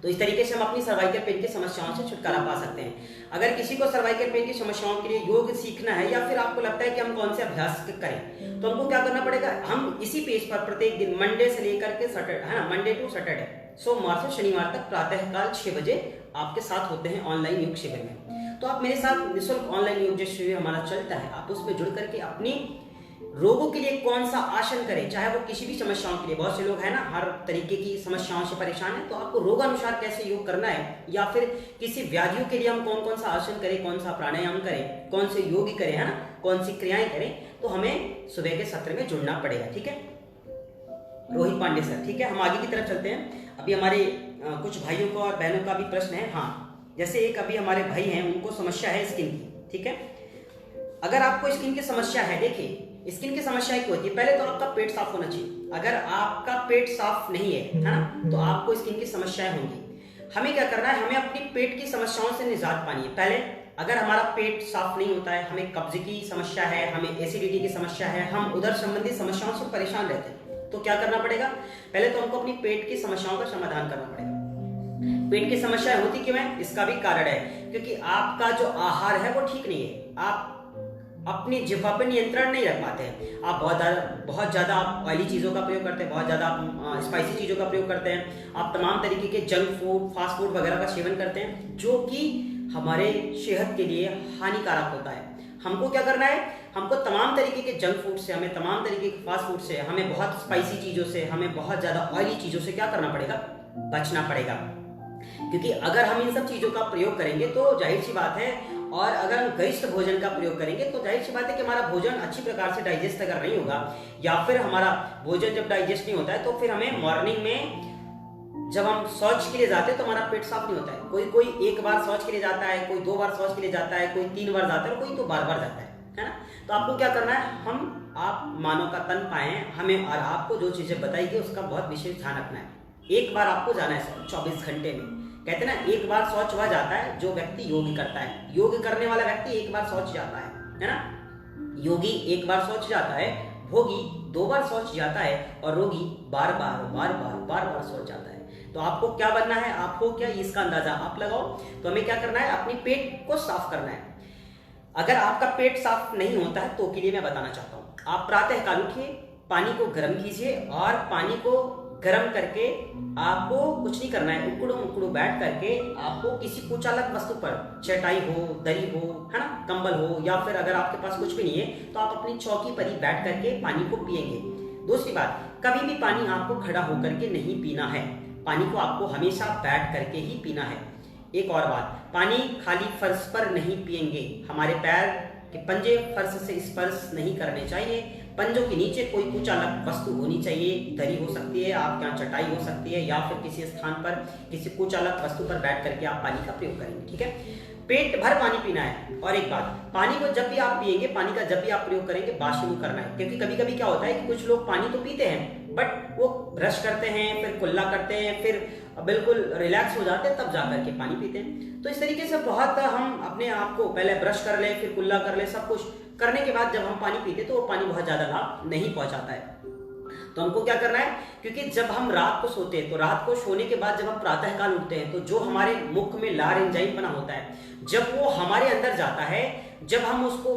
तो इस तरीके से हम अपनी सर्वाइकल पेन की समस्याओं से छुटकारा पा सकते हैं। अगर किसी को सर्वाइकल पेन की समस्याओं के लिए योग सीखना है, या फिर आपको लगता है कि हम कौन से अभ्यास करें, तो हमको क्या करना पड़ेगा, हम इसी पेज पर प्रत्येक दिन मंडे से लेकर के सैटरडे, है ना, मंडे टू सैटरडे, सोमवार से शनिवार तक प्रातःकाल 6 बजे आपके साथ होते हैं ऑनलाइन योग शिविर में। तो आप मेरे साथ निःशुल्क ऑनलाइन योग जो शिविर हमारा चलता है, आप उसमें जुड़ करके अपनी रोगों के लिए कौन सा आसन करें, चाहे वो किसी भी समस्याओं के लिए, बहुत से लोग हैं ना हर तरीके की समस्याओं से परेशान है, तो आपको रोगानुसार कैसे योग करना है, या फिर किसी व्याधियों के लिए हम कौन कौन सा आसन करें, कौन सा प्राणायाम करें, कौन से योग करें, है ना, कौन सी क्रियाएं करें, तो हमें सुबह के सत्र में जुड़ना पड़ेगा। ठीक है रोहित पांडे सर, ठीक है, हम आगे की तरफ चलते हैं। अभी हमारे कुछ भाइयों को और बहनों का भी प्रश्न है। हाँ, जैसे एक अभी हमारे भाई हैं, उनको समस्या है स्किन की। ठीक है, अगर आपको स्किन की समस्या है, देखिए स्किन की समस्या क्या होती है, पहले तो आपका पेट साफ होना चाहिए। अगर आपका पेट साफ नहीं है ना, तो आपको स्किन की समस्याएं होंगी। हमें क्या करना है, हमें अपनी पेट की समस्याओं से निजात पानी है। पहले अगर हमारा पेट साफ नहीं होता है, हमें कब्ज की समस्या है, हमें एसिडिटी की समस्या है, हम उधर संबंधित समस्याओं से परेशान रहते हैं, तो क्या करना पड़ेगा, पहले तो हमको अपनी पेट की समस्याओं का समाधान करना पड़ेगा। पेट की समस्या होती क्यों है, इसका भी कारण है, क्योंकि आपका जो आहार है वो ठीक नहीं है, आप अपनी जिह्वा पर नियंत्रण नहीं रख पाते हैं। आप बहुत ज़्यादा आप ऑयली चीज़ों का प्रयोग करते हैं, बहुत ज़्यादा आप स्पाइसी चीज़ों का प्रयोग करते हैं, आप तमाम तरीके के जंक फूड, फास्ट फूड वगैरह का सेवन करते हैं, जो कि हमारे सेहत के लिए हानिकारक होता है। हमको क्या करना है, हमको तमाम तरीके के जंक फूड से, हमें तमाम तरीके के फास्ट फूड से, हमें बहुत स्पाइसी चीज़ों से, हमें बहुत ज़्यादा ऑयली चीज़ों से क्या करना पड़ेगा, बचना पड़ेगा। क्योंकि अगर हम इन सब चीज़ों का प्रयोग करेंगे तो जाहिर सी बात है, और अगर हम गरिष्ठ भोजन का प्रयोग करेंगे तो जाहिर सी बात है कि हमारा भोजन अच्छी प्रकार से डाइजेस्ट अगर नहीं होगा, या फिर हमारा भोजन जब डाइजेस्ट नहीं होता है, तो फिर हमें मॉर्निंग में जब हम शौच के लिए जाते हैं तो हमारा पेट साफ नहीं होता है। कोई एक बार शौच के लिए जाता है, कोई 2 बार शौच के लिए जाता है, कोई 3 बार जाता है, कोई तो बार बार जाता है ना। तो आपको क्या करना है, आप मानव का तन पाए, हमें और आपको जो चीजें बताई गई उसका बहुत विशेष ध्यान रखना है। एक बार आपको जाना है 24 घंटे में, कहते हैं ना, एक बार शौच हुआ जाता है जो व्यक्ति योग करता है। योग करने वाला व्यक्ति एक बार शौच जाता है ना। योगी एक बार शौच जाता है, भोगी 2 बार शौच जाता है, और रोगी बार बार शौच जाता है। तो आपको क्या बनना है, आपको क्या इसका अंदाजा आप लगाओ। तो हमें क्या करना है, अपनी पेट को साफ करना है। अगर आपका पेट साफ नहीं होता है तो के लिए मैं बताना चाहता हूँ, आप प्रातः काल उठिए, पानी को गर्म कीजिए, और पानी को गर्म करके आपको कुछ नहीं करना है, उकड़ो बैठ करके आपको किसी कुचालक वस्तु पर, चटाई हो, दरी हो, है ना, कंबल हो, या फिर अगर आपके पास कुछ भी नहीं है तो आप अपनी चौकी पर ही बैठ करके पानी को पिएंगे। दूसरी बात, कभी भी पानी आपको खड़ा होकर के नहीं पीना है, पानी को आपको हमेशा बैठ करके ही पीना है। एक और बात, पानी खाली फर्श पर नहीं पिएंगे, हमारे पैर के पंजे फर्श से स्पर्श नहीं करने चाहिए, पंजों के नीचे कोई कुचालक वस्तु होनी चाहिए, दरी हो सकती है, आपके यहाँ चटाई हो सकती है, या फिर किसी स्थान पर किसी कुचालक वस्तु पर बैठ करके आप पानी का प्रयोग करेंगे। ठीक है, पेट भर पानी पीना है। और एक बात, पानी को जब भी आप पिएंगे, पानी का जब भी आप प्रयोग करेंगे, बाशुरू करना है। क्योंकि कभी कभी क्या होता है कि कुछ लोग पानी तो पीते हैं, बट वो ब्रश करते हैं, फिर कुल्ला करते हैं, फिर बिल्कुल रिलैक्स हो जाते हैं, तब जाकर के पानी पीते हैं। तो इस तरीके से बहुत हम अपने आप को पहले ब्रश कर ले, फिर कुल्ला कर ले, सब कुछ करने के बाद जब हम पानी पीते तो वो पानी बहुत ज्यादा लाभ नहीं पहुंचाता है। तो हमको क्या करना है, क्योंकि जब हम रात को सोते हैं तो रात को सोने के बाद जब हम प्रातःकाल उठते हैं तो जो हमारे मुख में लार एंजाइम बना होता है, जब वो हमारे अंदर जाता है, जब हम उसको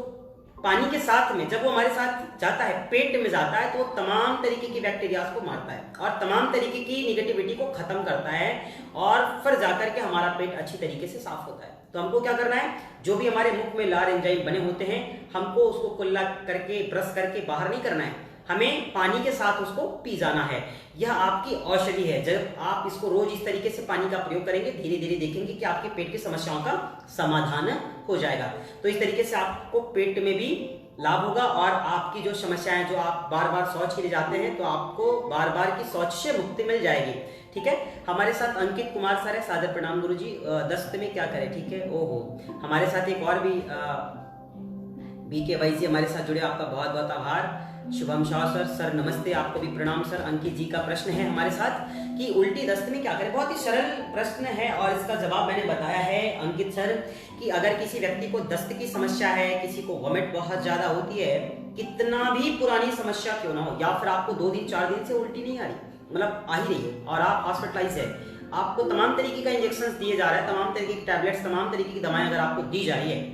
पानी के साथ में, जब वो हमारे साथ जाता है, पेट में जाता है, तो वो तमाम तरीके की बैक्टीरिया को मारता है और तमाम तरीके की निगेटिविटी को खत्म करता है, और फिर जाकर के हमारा पेट अच्छी तरीके से साफ होता है। तो हमको क्या करना है, जो भी हमारे मुख में लार एंजाइम बने होते हैं हमको उसको कुल्ला करके ब्रश करके बाहर नहीं करना है, हमें पानी के साथ उसको पी जाना है। यह आपकी औषधि है। जब आप इसको रोज इस तरीके से पानी का प्रयोग करेंगे धीरे धीरे देखेंगे कि आपके पेट की समस्याओं का समाधान हो जाएगा। तो इस तरीके से आपको पेट में भी लाभ होगा और आपकी जो समस्याएं, जो आप बार बार शौच के लिए जाते हैं तो आपको बार बार की शौच से मुक्ति मिल जाएगी। ठीक है, हमारे साथ अंकित कुमार सर है, सादर प्रणाम गुरुजी। दस्त में क्या करें, ठीक है। ओहो, हमारे साथ एक और भी BK भाई जी हमारे साथ जुड़े, आपका बहुत बहुत आभार। शुभम शाह सर नमस्ते, आपको भी प्रणाम सर। अंकित जी का प्रश्न है हमारे साथ कि उल्टी दस्त में क्या करें। बहुत ही सरल प्रश्न है और इसका जवाब मैंने बताया है अंकित सर कि अगर किसी व्यक्ति को दस्त की समस्या है, किसी को वॉमिट बहुत ज्यादा होती है, कितना भी पुरानी समस्या क्यों ना हो, या फिर आपको 2 दिन 4 दिन से उल्टी नहीं आ रही, मतलब आ ही रही है और आप हॉस्पिटलाइज है, आपको तमाम तरीके का इंजेक्शन दिए जा रहा है, तमाम तरीके की टैबलेट्स, तमाम तरीके की दवाएं अगर आपको दी जा रही है।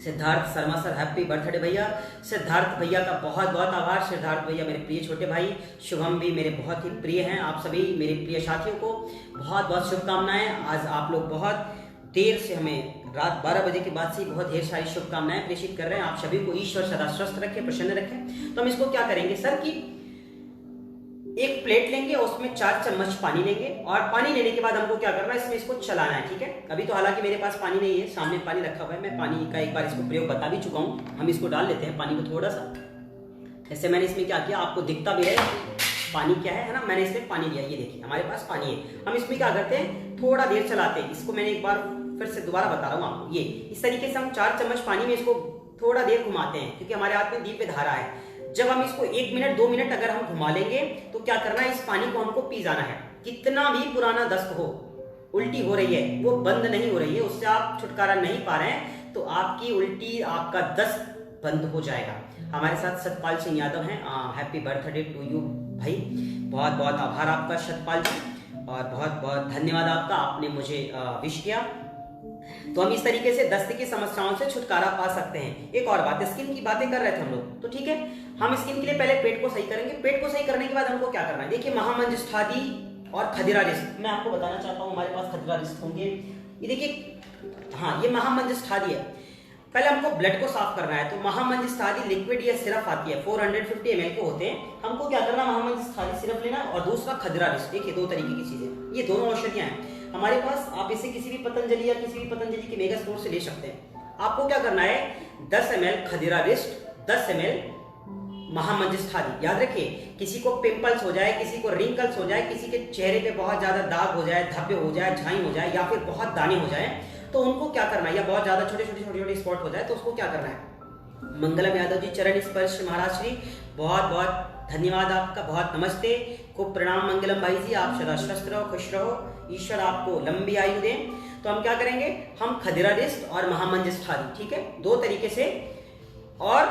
Siddharth Sharma sir happy birthday भैया। सिद्धार्थ भैया का बहुत बहुत आभार। सिद्धार्थ भैया मेरे प्रिय छोटे भाई। शुभम भी मेरे बहुत ही प्रिय हैं। आप सभी मेरे प्रिय साथियों को बहुत बहुत शुभकामनाएं। आज आप लोग बहुत देर से हमें रात 12 बजे के बाद से बहुत ढेर सारी शुभकामनाएं प्रेषित कर रहे हैं। आप सभी को ईश्वर सदा स्वस्थ रखे, प्रसन्न रखे। तो हम इसको क्या करेंगे सर कि एक प्लेट लेंगे और उसमें 4 चम्मच पानी लेंगे और पानी लेने के बाद हमको क्या करना है, इसमें इसको चलाना है। ठीक है, अभी तो हालांकि मेरे पास पानी नहीं है, सामने पानी रखा हुआ है, मैं पानी का एक बार इसको प्रयोग बता भी चुका हूँ। हम इसको डाल लेते हैं पानी को थोड़ा सा, ऐसे मैंने इसमें क्या किया आपको दिखता भी रहे पानी क्या है ना। मैंने इसमें पानी लिया, ये देखिए हमारे पास पानी है। हम इसमें क्या करते हैं, थोड़ा देर चलाते हैं इसको। मैंने एक बार फिर से दोबारा बता रहा हूँ आपको, ये इस तरीके से हम 4 चम्मच पानी में इसको थोड़ा देर घुमाते हैं क्योंकि हमारे हाथ में दीप धारा है। जब हम इसको 1 मिनट 2 मिनट अगर हम घुमा लेंगे तो क्या करना है, इस पानी को हमको पी जाना है। कितना भी पुराना दस्त हो, उल्टी हो रही है, वो बंद नहीं हो रही है, उससे आप छुटकारा नहीं पा रहे हैं, तो आपकी उल्टी, आपका दस्त बंद हो जाएगा। हमारे साथ सतपाल सिंह यादव हैं। हैप्पी बर्थडे टू यू भाई। बहुत बहुत आभार आपका सतपाल जी और बहुत बहुत धन्यवाद आपका, आपने मुझे विश किया। तो हम इस तरीके से दस्त की समस्याओं से छुटकारा पा सकते हैं। एक और बात, स्किन की बातें कर रहे थे हम लोग, तो ठीक है, हम स्किन के लिए पहले पेट को सही करेंगे। पेट को सही करने के बाद हमको क्या करना है, देखिए महामंजष्ठादि और खदिरा रिष्ट मैं आपको बताना चाहता हूँ। हमारे पास खदिरा रिष्ट होंगे, ये देखिए, हाँ ये महामंजष्ठादि है। पहले हमको ब्लड को साफ करना है, तो महामंजष्ठादि लिक्विड या सिरप आती है, 450 ml के होते हैं। हमको क्या करना, महामंजष्ठादि सिरप लेना और दूसरा खदिरा रिष्ट। देखिए 2 तरीके की चीजें, ये दोनों औषधियां हैं हमारे पास। आप इसे किसी भी पतंजलि या किसी भी पतंजलि के मेगा स्टोर से ले सकते हैं। आपको क्या करना है, 10 ml खदिरा रिष्ट, 10 ml महामंजष्ठादि। याद रखिए, किसी को पिंपल्स हो जाए, किसी को रिंकल्स हो जाए, किसी के चेहरे पे बहुत ज्यादा दाग हो जाए, धब्बे हो जाए, झाई हो जाए या फिर बहुत दाने हो जाए, तो उनको क्या करना है, या बहुत ज्यादा छोटे छोटे स्पॉट हो जाए, तो उसको क्या करना है। मंगलम यादव जी, चरण स्पर्श महाराज श्री, बहुत बहुत धन्यवाद आपका, बहुत नमस्ते, खूब प्रणाम मंगलम भाई जी। आप सदा स्वस्थ रहो, खुश रहो, ईश्वर आपको लंबी आयु दें। तो हम क्या करेंगे, हम खदिरा रिष्ट और महामंजष्ठादि, ठीक है, 2 तरीके से, और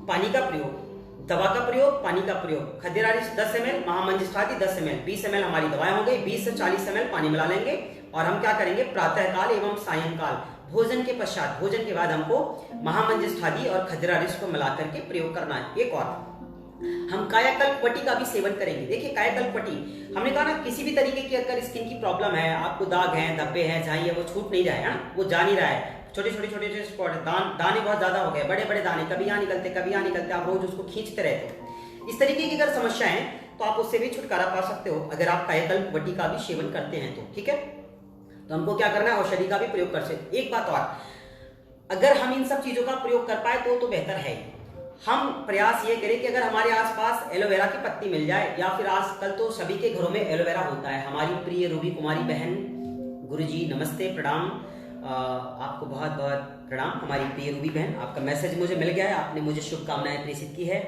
पानी का प्रयोग, दवा का प्रयोग, पानी का प्रयोग। खदिरा रिष्ट 10 ml, महामंजष्ठादि 10 ml, 20 ml हमारी दवाएं हो गई। 20 से 40 ml पानी मिला लेंगे और हम क्या करेंगे, प्रातःकाल एवं सायंकाल भोजन के पश्चात, भोजन के बाद हमको महामंजष्ठादि और खदिरा रिष्ट को मिला करके प्रयोग करना है। एक और, हम कायाकल्प वटी का भी सेवन करेंगे। देखिए कायाकल्प वटी, हमने कहा ना, किसी भी तरीके की अगर स्किन की प्रॉब्लम है, आपको दाग है, धब्बे हैं, झाई है, वो छूट नहीं रहा है ना, वो जा नहीं रहा है, छोटे छोटे स्पॉट, दाने बहुत ज्यादा हो गए, बड़े बड़े दाने, कभी यहाँ निकलते कभी यहाँ निकलते, आप रोज उसको खींचते रहते हो, इस तरीके की अगर समस्या है तो आप उससे भी छुटकारा पा सकते हो अगर आप कायाकल्प वटी का भी सेवन करते हैं तो, ठीक है। तो हमको क्या करना है, औषधि का भी प्रयोग कर सकते। एक बात और, अगर हम इन सब चीजों का प्रयोग कर पाए तो बेहतर है। हम प्रयास ये करें कि अगर हमारे आसपास एलोवेरा की पत्ती मिल जाए, या फिर आजकल तो सभी के घरों में एलोवेरा होता है। हमारी प्रिय रूबी कुमारी बहन, गुरुजी नमस्ते प्रणाम, आपको बहुत बहुत प्रणाम। हमारी प्रिय रूबी बहन, आपका मैसेज मुझे मिल गया है, आपने मुझे शुभकामनाएं प्रेषित की है।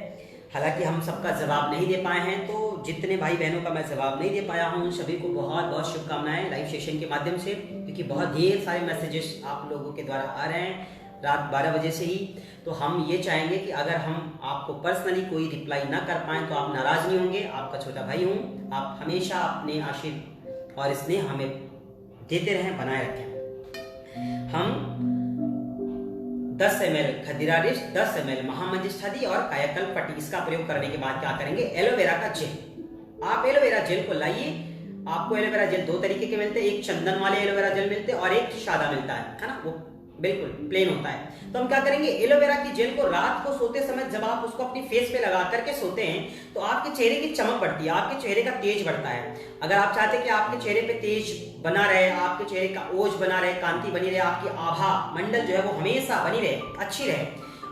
हालांकि हम सबका जवाब नहीं दे पाए हैं, तो जितने भाई बहनों का मैं जवाब नहीं दे पाया हूं, सभी को बहुत बहुत शुभकामनाएं लाइव सेशन के माध्यम से, क्योंकि बहुत ढेर सारे मैसेजेस आप लोगों के द्वारा आ रहे हैं रात 12 बजे से ही। तो हम ये चाहेंगे कि अगर हम आपको पर्सनली कोई रिप्लाई ना कर पाए तो आप नाराज नहीं होंगे। आपका छोटा भाई हूँ, आप हमेशा अपने आशीर्वाद और स्नेह हमें देते रहें, बनाए रखें। हम 10 ml खदिरा रिष्ट, 10 ml महामंजष्ठादि और कायाकल्प वटी, इसका प्रयोग करने के बाद क्या करेंगे, एलोवेरा का जेल। आप एलोवेरा जेल को लाइए, आपको एलोवेरा जेल दो तरीके के मिलते हैं, एक चंदन वाले एलोवेरा जेल मिलते हैं और एक सादा मिलता है ना, वो बिल्कुल प्लेन होता है। तो हम क्या करेंगे, एलोवेरा की जेल को रात को सोते समय जब आप उसको अपनी फेस पे लगा करके सोते हैं तो आपके चेहरे की चमक बढ़ती है, आपके चेहरे का तेज बढ़ता है। अगर आप चाहते हैं कि आपके चेहरे पे तेज बना रहे, आपके चेहरे का ओज बना रहे, कांति बनी रहे, आपकी आभा मंडल जो है वो हमेशा बनी रहे, अच्छी रहे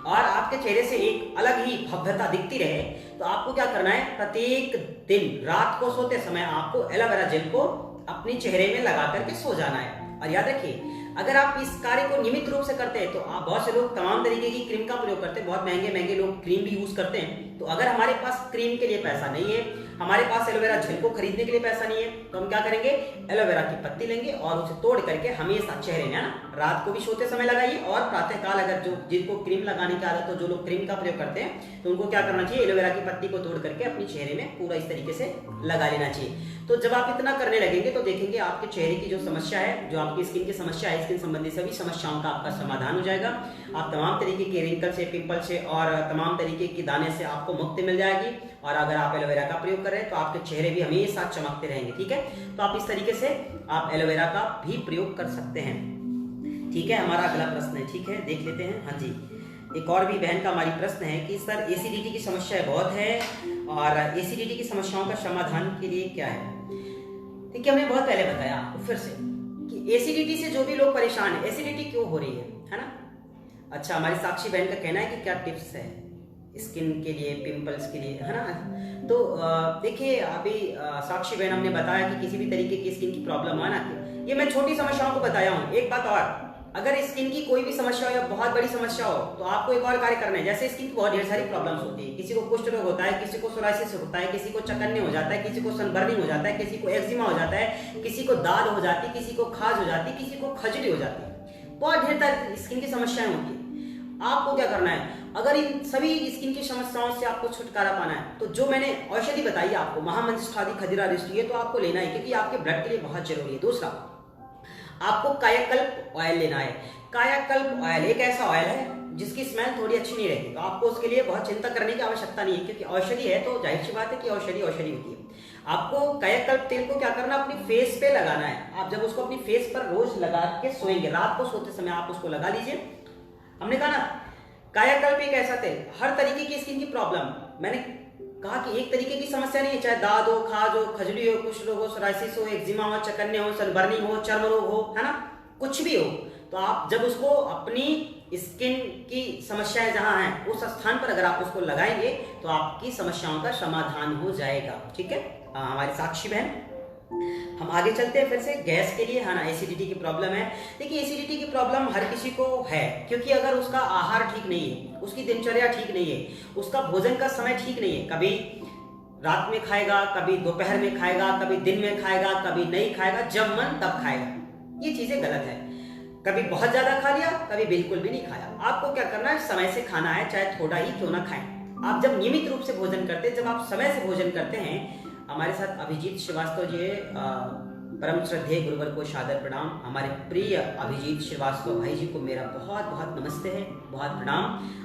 और आपके चेहरे से एक अलग ही भव्यता दिखती रहे, तो आपको क्या करना है, प्रत्येक दिन रात को सोते समय आपको एलोवेरा जेल को अपने चेहरे में लगा करके सो जाना है। और याद रखिए, अगर आप इस कार्य को नियमित रूप से करते हैं तो आप, बहुत से लोग तमाम तरीके की क्रीम का प्रयोग करते हैं, बहुत महंगे महंगे लोग क्रीम भी यूज करते हैं। तो अगर हमारे पास क्रीम के लिए पैसा नहीं है, हमारे पास एलोवेरा जेल को खरीदने के लिए पैसा नहीं है, तो हम क्या करेंगे, एलोवेरा की पत्ती लेंगे और उसे तोड़ करके हमेशा चेहरे में, ना रात को भी सोते समय लगाइए और प्रातः काल, अगर जो जिनको क्रीम लगाने की आदत हो, जो लोग क्रीम का प्रयोग करते हैं, तो उनको क्या करना चाहिए, एलोवेरा की पत्ती को तोड़ करके अपने चेहरे में पूरा इस तरीके से लगा लेना चाहिए। तो जब आप इतना करने लगेंगे तो देखेंगे आपके चेहरे की जो समस्या है, जो आपकी स्किन की समस्या है, स्किन संबंधी सभी समस्याओं का आपका समाधान हो जाएगा। आप तमाम तरीके के रिंकल से, पिंपल से और तमाम तरीके के दाने से आपको मुक्ति मिल जाएगी। और अगर आप एलोवेरा का प्रयोग कर रहे हैं तो आपके चेहरे भी हमेशा चमकते रहेंगे। ठीक है, तो आप इस तरीके से आप एलोवेरा का भी प्रयोग कर सकते हैं। ठीक है, हमारा अगला प्रश्न है, ठीक है, देख लेते हैं। हाँ जी, एक और भी बहन का हमारी प्रश्न है कि सर एसिडिटी की समस्या बहुत है और एसिडिटी की समस्याओं का समाधान के लिए क्या है। देखिए, हमने बहुत पहले बताया आपको फिर से कि एसिडिटी से जो भी लोग परेशान है, एसिडिटी क्यों हो रही है ना। अच्छा, हमारी साक्षी बहन का कहना है कि क्या टिप्स है स्किन के लिए, पिंपल्स के लिए, है ना। तो देखिए, अभी साक्षी बहन हमने बताया कि किसी भी तरीके की स्किन की प्रॉब्लम है ना, ये मैं छोटी समस्याओं को बताया हूँ। एक बात और, अगर स्किन की कोई भी समस्या हो या बहुत बड़ी समस्या हो तो आपको एक और कार्य करना है। जैसे स्किन की बहुत ढेर सारी प्रॉब्लम्स होती है, किसी को कुष्ठ रोग होता है, किसी को सोरायसिस होता है, किसी को चकन्ने हो जाता है, किसी को सनबर्निंग हो जाता है, किसी को एक्जिमा हो जाता है, किसी को दाद हो जाती है, किसी को खाज हो जाती है, किसी को खजली हो जाती है, बहुत ढेर सारी स्किन की समस्याएं होती है। आपको क्या करना है, अगर इन सभी स्किन की समस्याओं से आपको छुटकारा पाना है तो जो मैंने औषधि बताई आपको, महामंजिष्ठादि खदिरा दृष्टि, ये तो आपको लेना है क्योंकि आपके ब्लड के लिए बहुत जरूरी है। दूसरा, आपको कायाकल्प ऑयल लेना है। कायाकल्प ऑयल एक ऐसा ऑयल है जिसकी स्मेल थोड़ी अच्छी नहीं रहती, तो आपको उसके लिए बहुत चिंता करने की आवश्यकता नहीं है क्योंकि औषधि है, तो जाहिर सी बात है कि औषधि होती है। आपको कायाकल्प तेल को क्या करना, अपनी फेस पे लगाना है। आप जब उसको अपनी फेस पर रोज लगा के सोएंगे, रात को सोते समय आप उसको लगा लीजिए। हमने कहा ना, कायाकल्प एक ऐसा तेल, हर तरीके की स्किन की प्रॉब्लम, मैंने कहा कि एक तरीके की समस्या नहीं है, चाहे दाद हो, खाज हो, खजली हो, कुष्ठ रोग हो, सोरायसिस हो, एक्जिमा हो, चकन्ने हो, सनबर्निंग हो, चर्म रोग हो, है ना, कुछ भी हो, तो आप जब उसको अपनी स्किन की समस्याएं जहां हैं उस स्थान पर अगर आप उसको लगाएंगे तो आपकी समस्याओं का समाधान हो जाएगा। ठीक है, हमारी साक्षी बहन, हम आगे चलते हैं फिर से। गैस के लिए, हाँ ना, एसिडिटी की प्रॉब्लम है। देखिए, एसिडिटी की प्रॉब्लम हर किसी को है क्योंकि अगर उसका आहार ठीक नहीं है, उसकी दिनचर्या ठीक नहीं है, उसका भोजन का समय ठीक नहीं है, कभी रात में खाएगा, कभी दोपहर में खाएगा, कभी दिन में खाएगा, कभी नहीं खाएगा, जब मन तब खाएगा, ये चीजें गलत है। कभी बहुत ज्यादा खा लिया, कभी बिल्कुल भी नहीं खाया। आपको क्या करना है, समय से खाना है, चाहे थोड़ा ही क्यों ना खाएं। आप जब नियमित रूप से भोजन करते हैं, जब आप समय से भोजन करते हैं, हमारे साथ अभिजीत श्रीवास्तव जी, परम श्रद्धेय गुरुवर को सादर प्रणाम। हमारे प्रिय अभिजीत श्रीवास्तव भाई जी को मेरा बहुत बहुत नमस्ते है, बहुत प्रणाम।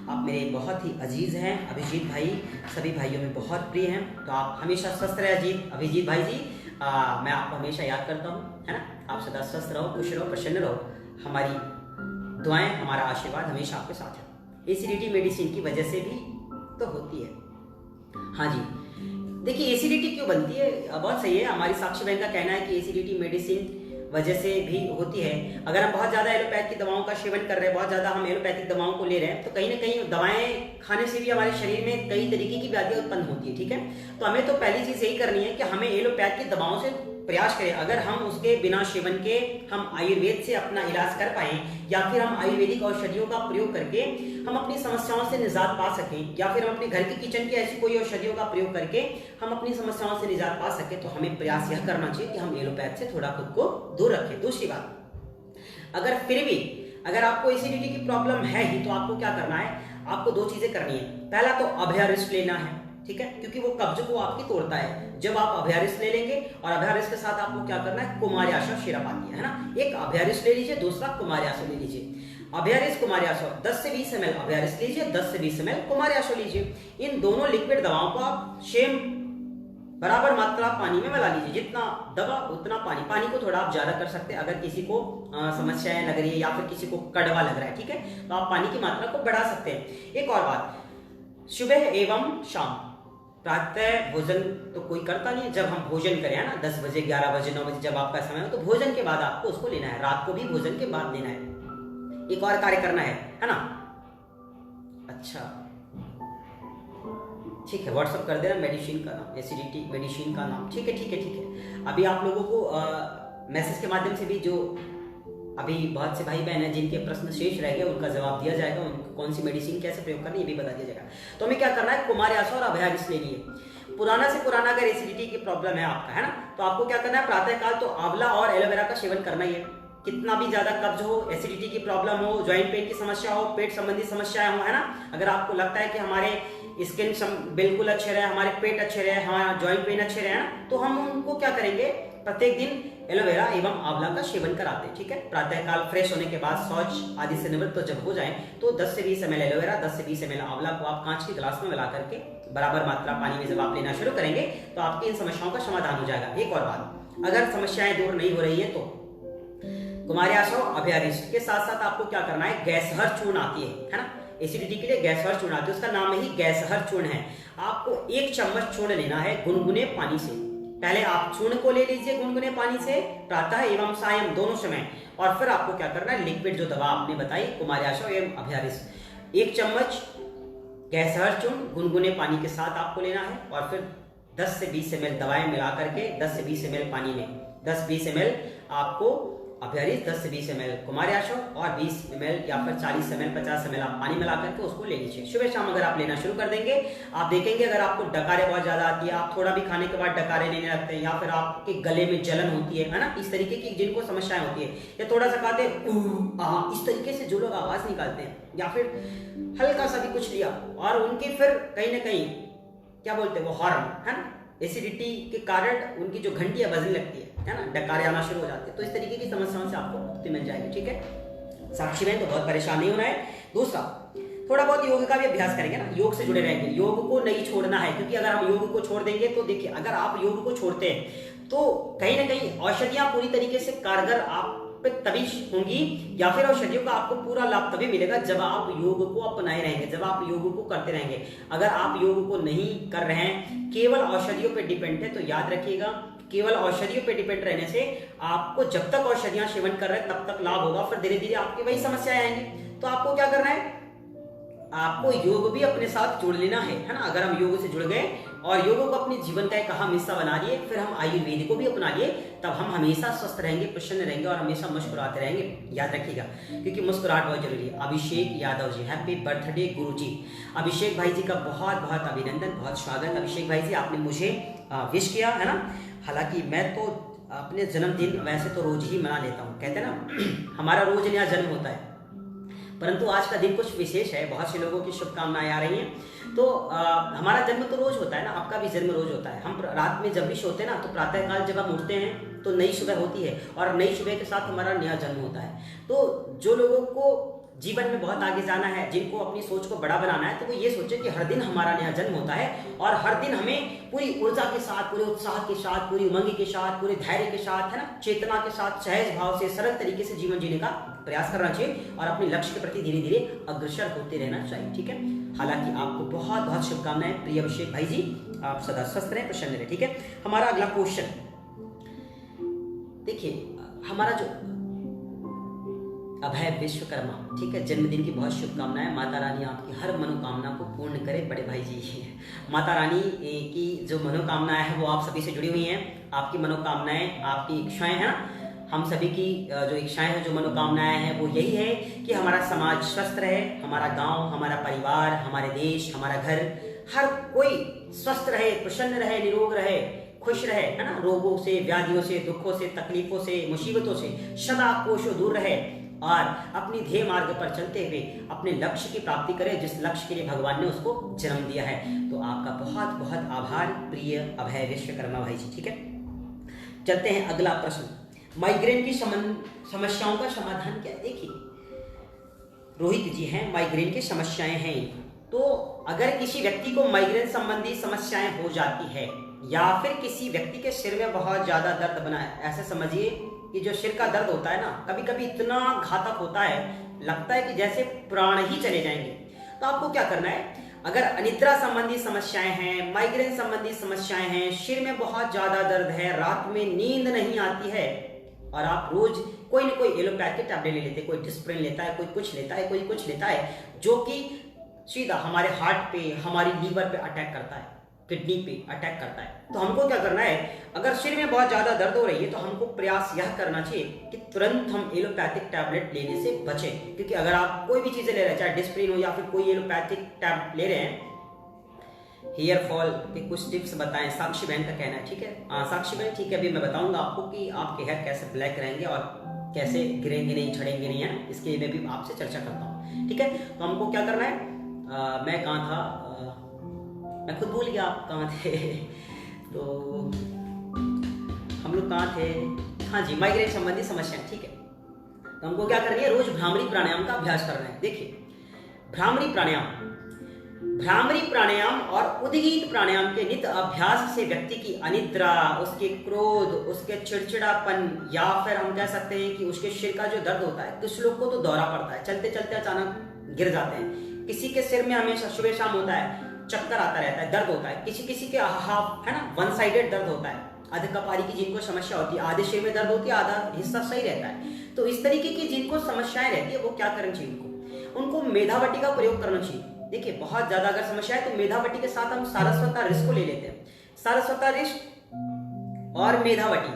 आप मेरे बहुत ही अजीज हैं अभिजीत भाई, सभी भाइयों में बहुत प्रिय हैं। तो आप हमेशा स्वस्थ रहे अभिजीत भाई जी, मैं आपको हमेशा याद करता हूँ, है ना। आप सदा स्वस्थ रहो, खुश रहो, प्रसन्न रहो। हमारी दुआएं, हमारा आशीर्वाद हमेशा आपके साथ है। एसिडिटी मेडिसिन की वजह से भी तो होती है। हाँ जी, देखिए, एसिडिटी क्यों बनती है, बहुत सही है। हमारी साक्षी बहन का कहना है कि एसिडिटी मेडिसिन वजह से भी होती है। अगर हम बहुत ज्यादा एलोपैथ की दवाओं का सेवन कर रहे हैं, बहुत ज्यादा हम एलोपैथिक दवाओं को ले रहे हैं, तो कहीं ना कहीं दवाएं खाने से भी हमारे शरीर में कई तरीके की व्याधियां उत्पन्न होती है। ठीक है, तो हमें तो पहली चीज यही करनी है कि हमें एलोपैथ की दवाओं से प्रयास करें। अगर हम उसके बिना सेवन के हम आयुर्वेद से अपना इलाज कर पाए, या फिर हम आयुर्वेदिक औषधियों का प्रयोग करके हम अपनी समस्याओं से निजात पा सकें, या फिर हम अपने घर के किचन की ऐसी कोई औषधियों का प्रयोग करके हम अपनी समस्याओं से निजात पा सके, तो हमें प्रयास यह करना चाहिए कि हम एलोपैथ से थोड़ा खुद को दूर रखें। दूसरी बात, अगर फिर भी अगर आपको एसिडिटी की प्रॉब्लम है ही, तो आपको क्या करना है, आपको दो चीजें करनी है। पहला तो अभ्यारिष्ट लेना है, ठीक है, क्योंकि वो कब्ज को आपकी तोड़ता है। जब आप अभ्यारिष्ट ले लेंगे, और अभ्यारिष्ट के साथ आपको क्या करना है, कुमार्याशव सिरप आती है ना, एक अभ्यारिष्ट ले लीजिए, दूसरा कुमार्याशव ले लीजिए। अभ्यारिष्ट कुमार्याशव 10 से 20 ml अभ्यारिष्ट लीजिए, 10 से 20 ml कुमार्याशव लीजिए। इन दोनों लिक्विड दवाओं को आप सेम बराबर मात्रा पानी में मिला लीजिए, जितना दवा उतना पानी। पानी को थोड़ा आप ज्यादा कर सकते हैं अगर किसी को समस्याएं लग रही है या फिर किसी को कड़वा लग रहा है, ठीक है, तो आप पानी की मात्रा को बढ़ा सकते हैं। एक और बात, सुबह एवं शाम, प्रातः भोजन तो कोई करता नहीं है, जब हम भोजन करें है ना 10 बजे 11 बजे 9 बजे जब आपका समय हो, तो भोजन के बाद आपको उसको लेना है, रात को भी भोजन के बाद लेना है। एक और कार्य करना है ना। अच्छा ठीक है, व्हाट्सअप कर देना मेडिसिन का नाम, एसिडिटी मेडिसिन का नाम, ठीक है ठीक है ठीक है। अभी आप लोगों को मैसेज के माध्यम से भी जो अभी बहुत से भाई बहन हैं जिनके प्रश्न शेष रह गए उनका जवाब दिया जाएगा, उनको कौन सी मेडिसिन कैसे प्रयोग करनी है ये भी बता दिया जाएगा। तो हमें क्या करना है, कुमार्याशा और अभयारिस लेनी है। पुराना से पुराना अगर एसिडिटी की प्रॉब्लम है आपका, है ना, तो आपको क्या करना है, प्रातःकाल तो आंवला और एलोवेरा का सेवन करना ही है। कितना भी ज्यादा कब्ज हो, एसिडिटी की प्रॉब्लम हो, ज्वाइंट पेन की समस्या हो, पेट संबंधी समस्याएं हो, है ना, अगर आपको लगता है कि हमारे स्किन बिल्कुल अच्छे रहे, हमारे पेट अच्छे रहे, हमारा ज्वाइंट पेन अच्छे रहे, ना, तो हम उनको क्या करेंगे, प्रत्येक दिन एलोवेरा एवं आंवला का सेवन कराते हैं, ठीक है। प्रातःकाल फ्रेश होने के बाद शौच आदि से निवृत्त तो जब हो जाए तो 10 से 20 ml एलोवेरा 10 से 20 ml आंवला को आप कांच के गिलास में मिला करके बराबर मात्रा पानी में जब आप लेना शुरू करेंगे तो आपकी इन समस्याओं का समाधान हो जाएगा। एक और बात, अगर समस्याएं दूर नहीं हो रही है तो कुमार्याशा और अभयारिष्ट के साथ साथ आपको क्या करना है, गैसहर चूर्ण आती है ना, एसिडिटी के लिए गैसहर चूर्ण आती है, उसका नाम ही गैसहर चूर्ण है। आपको 1 चम्मच चूर्ण लेना है गुनगुने पानी से। पहले आप चूर्ण को ले लीजिए गुनगुने पानी से प्रातः एवं सायं दोनों समय, और फिर आपको क्या करना है, लिक्विड जो दवा आपने बताई कुमार्याशा एवं अभयारिष्ट 1 चम्मच गैसहर चूर्ण गुनगुने पानी के साथ आपको लेना है, और फिर 10 से 20 ml दवाएं मिला करके 10 से 20 ml पानी में 10-20 ml आपको अभयारिष्ट, 10 से 20 ml कुमार्याशा और 20 ml या फिर 40 ml 50 ml आप पानी मिला करके उसको ले लीजिए। सुबह शाम अगर आप लेना शुरू कर देंगे, आप देखेंगे अगर आपको डकारे बहुत ज्यादा आती है, आप थोड़ा भी खाने के बाद डकारे लेने लगते हैं, या फिर आपके गले में जलन होती है ना, इस तरीके की जिनको समस्याएं होती है, या थोड़ा सा खाते इस तरीके से जो लोग आवाज निकालते हैं, या फिर हल्का सा भी कुछ लिया और उनकी फिर कहीं ना कहीं क्या बोलते हैं वो हॉर्न, है ना, एसिडिटी के कारण उनकी जो घंटियां बजने लगती है ना, डकारे आना शुरू हो जाते हैं, तो इस तरीके की समस्याओं से आपको मुक्ति मिल जाएगी, ठीक है। साक्षी में तो बहुत परेशान नहीं होना है। दूसरा, थोड़ा बहुत योग का भी अभ्यास करेंगे ना, योग से जुड़े रहेंगे, योग को नहीं छोड़ना है, क्योंकि अगर हम योग को छोड़ देंगे तो देखिए, अगर आप योग को छोड़ते हैं तो कहीं ना कहीं औषधियां पूरी तरीके से कारगर आप पे तभी होंगी, या फिर औषधियों का आपको पूरा लाभ तभी मिलेगा जब आप योग को अपनाए रहेंगे, जब आप योग को करते रहेंगे। अगर आप योग को नहीं कर रहे हैं, केवल औषधियों पे डिपेंड है, तो याद रखिएगा केवल औषधियों पे डिपेंड रहने से आपको जब तक औषधियां सेवन कर रहे हैं तब तक लाभ होगा, फिर धीरे धीरे आपकी वही समस्याएं आएंगी। तो आपको क्या करना है, आपको योग भी अपने साथ जोड़ लेना है ना। अगर हम योग से जुड़ गए और योग को अपने जीवन का एक अहम हिस्सा बना लिए, फिर हम आयुर्वेद को भी अपना लिए, तब हम हमेशा स्वस्थ रहेंगे, प्रसन्न रहेंगे और हमेशा मुस्कुराते रहेंगे। याद रखिएगा, क्योंकि मुस्कुराहट बहुत जरूरी है। अभिषेक यादव जी, हैप्पी बर्थडे गुरुजी। अभिषेक भाई जी का बहुत बहुत अभिनंदन, बहुत स्वागत। अभिषेक भाई जी, आपने मुझे विश किया है ना। हालांकि मैं तो अपने जन्मदिन वैसे तो रोज ही मना लेता हूँ, कहते हैं ना हमारा रोज नया जन्म होता है, परंतु आज का दिन कुछ विशेष है, बहुत से लोगों की शुभकामनाएं आ रही हैं। तो हमारा जन्म तो रोज होता है ना, आपका भी जन्म रोज होता है। हम रात में जब भी सोते हैं ना, तो प्रातःकाल जब हम उठते हैं तो नई सुबह होती है, और नई सुबह के साथ हमारा नया जन्म होता है। तो जो लोगों को जीवन में बहुत आगे जाना है, जिनको अपनी सोच को बड़ा बनाना है, तो वो ये सोचे कि हर दिन हमारा नया जन्म होता है, और हर दिन हमें पूरी ऊर्जा के साथ, पूरे उत्साह के साथ, पूरी उमंग के साथ, पूरे धैर्य के साथ, है ना, चेतना के साथ, सहज भाव से, सरल तरीके से जीवन जीने का प्रयास करना चाहिए, और अपने लक्ष्य के प्रति धीरे धीरे अग्रसर होते रहना चाहिए, ठीक है। हालांकि आपको बहुत बहुत शुभकामनाएं प्रिय अभिषेक भाई जी, आप सदा स्वस्थ रहें, प्रसन्न रहें, ठीक है। हमारा अगला क्वेश्चन देखिए, हमारा जो अभय विश्वकर्मा, ठीक है, जन्मदिन की बहुत शुभकामनाएं। माता रानी आपकी हर मनोकामना को पूर्ण करे बड़े भाई जी। माता रानी की जो मनोकामनाएं हैं वो आप सभी से जुड़ी हुई हैं। आपकी मनोकामनाएं, आपकी इच्छाएं हैं ना, हम सभी की जो इच्छाएं हैं, जो मनोकामनाएं हैं, वो यही है कि हमारा समाज स्वस्थ रहे, हमारा गांव, हमारा परिवार, हमारे देश, हमारा घर, हर कोई स्वस्थ रहे, प्रसन्न रहे, निरोग रहे, खुश रहे, है ना, रोगों से, व्याधियों से, दुखों से, तकलीफों से, मुसीबतों से सदा कोसों दूर रहे, और अपनी ध्येय मार्ग पर चलते हुए अपने लक्ष्य की प्राप्ति करे, जिस लक्ष्य के लिए भगवान ने उसको जन्म दिया है। तो आपका बहुत बहुत आभार प्रिय अभय विश्वकर्मा भाई जी, ठीक है। चलते हैं अगला प्रश्न, माइग्रेन की समस्याओं का समाधान क्या है। देखिए, रोहित जी हैं, माइग्रेन की समस्याएं हैं। तो अगर किसी व्यक्ति को माइग्रेन संबंधी समस्याएं हो जाती है, या फिर किसी व्यक्ति के सिर में बहुत ज्यादा दर्द बना है, ऐसे समझिए कि जो सिर का दर्द होता है ना, कभी कभी इतना घातक होता है, लगता है कि जैसे प्राण ही चले जाएंगे। तो आपको क्या करना है, अगर अनिद्रा संबंधी समस्याएं हैं, माइग्रेन संबंधी समस्याएं हैं, सिर में बहुत ज्यादा दर्द है, रात में नींद नहीं आती है, और आप रोज कोई ना कोई एलोपैथिक टैबलेट ले लेते हैं, कोई डिस्प्रिन लेता है, कोई कुछ लेता है, कोई कुछ लेता है, जो कि सीधा हमारे हार्ट पे, हमारी लीवर पे अटैक करता है, किडनी पे अटैक करता है। तो हमको क्या करना है, अगर सिर में बहुत ज्यादा दर्द हो रही है तो हमको प्रयास यह करना चाहिए कि तुरंत हम एलोपैथिक टैबलेट लेने से बचें। क्योंकि अगर आप कोई भी चीजें ले रहे हैं, चाहे डिस्प्रिन हो या फिर कोई एलोपैथिक टैबलेट ले रहे हैं, हेयर फॉल के कुछ टिप्स बताएं, साक्षी बहन का कहना है, ठीक है। साक्षी बहन, ठीक है, अभी मैं बताऊंगा आपको कि आपके हेयर कैसे ब्लैक रहेंगे और कैसे गिरेंगे नहीं, झड़ेंगे नहीं, है इसके लिए मैं भी आपसे चर्चा करता हूँ, ठीक है। तो हमको क्या करना है, मैं कहाँ था, मैं खुद भूल गया आप कहाँ थे। तो हम लोग कहाँ थे, हाँ जी, माइग्रेन संबंधी समस्या, ठीक है। तो हमको क्या करनी है, रोज भ्रामरी प्राणायाम का अभ्यास करना है। देखिए, भ्रामरी प्राणायाम और उद्गीत प्राणायाम के नित्य अभ्यास से व्यक्ति की अनिद्रा, उसके क्रोध, उसके चिड़चिड़ापन, या फिर हम कह सकते हैं कि उसके सिर का जो दर्द होता है, कुछ लोग को तो दौरा पड़ता है, चलते चलते अचानक गिर जाते हैं, किसी के सिर में हमेशा सुबह शाम होता है, चक्कर आता रहता है, दर्द होता है, किसी किसी के हाफ, है ना, वन साइडेड दर्द होता है, आधे कपारी की जिनको समस्या होती है, आधे सिर में दर्द होती है, आधा हिस्सा सही रहता है। तो इस तरीके की जिनको समस्याएं रहती है वो क्या करना चाहिए, उनको मेधावटी का प्रयोग करना चाहिए। देखिए, बहुत ज्यादा अगर समस्या है तो मेधावटी के साथ हम सारस्वता रिस को ले लेते हैं। सारस्वता रिस और मेधावटी,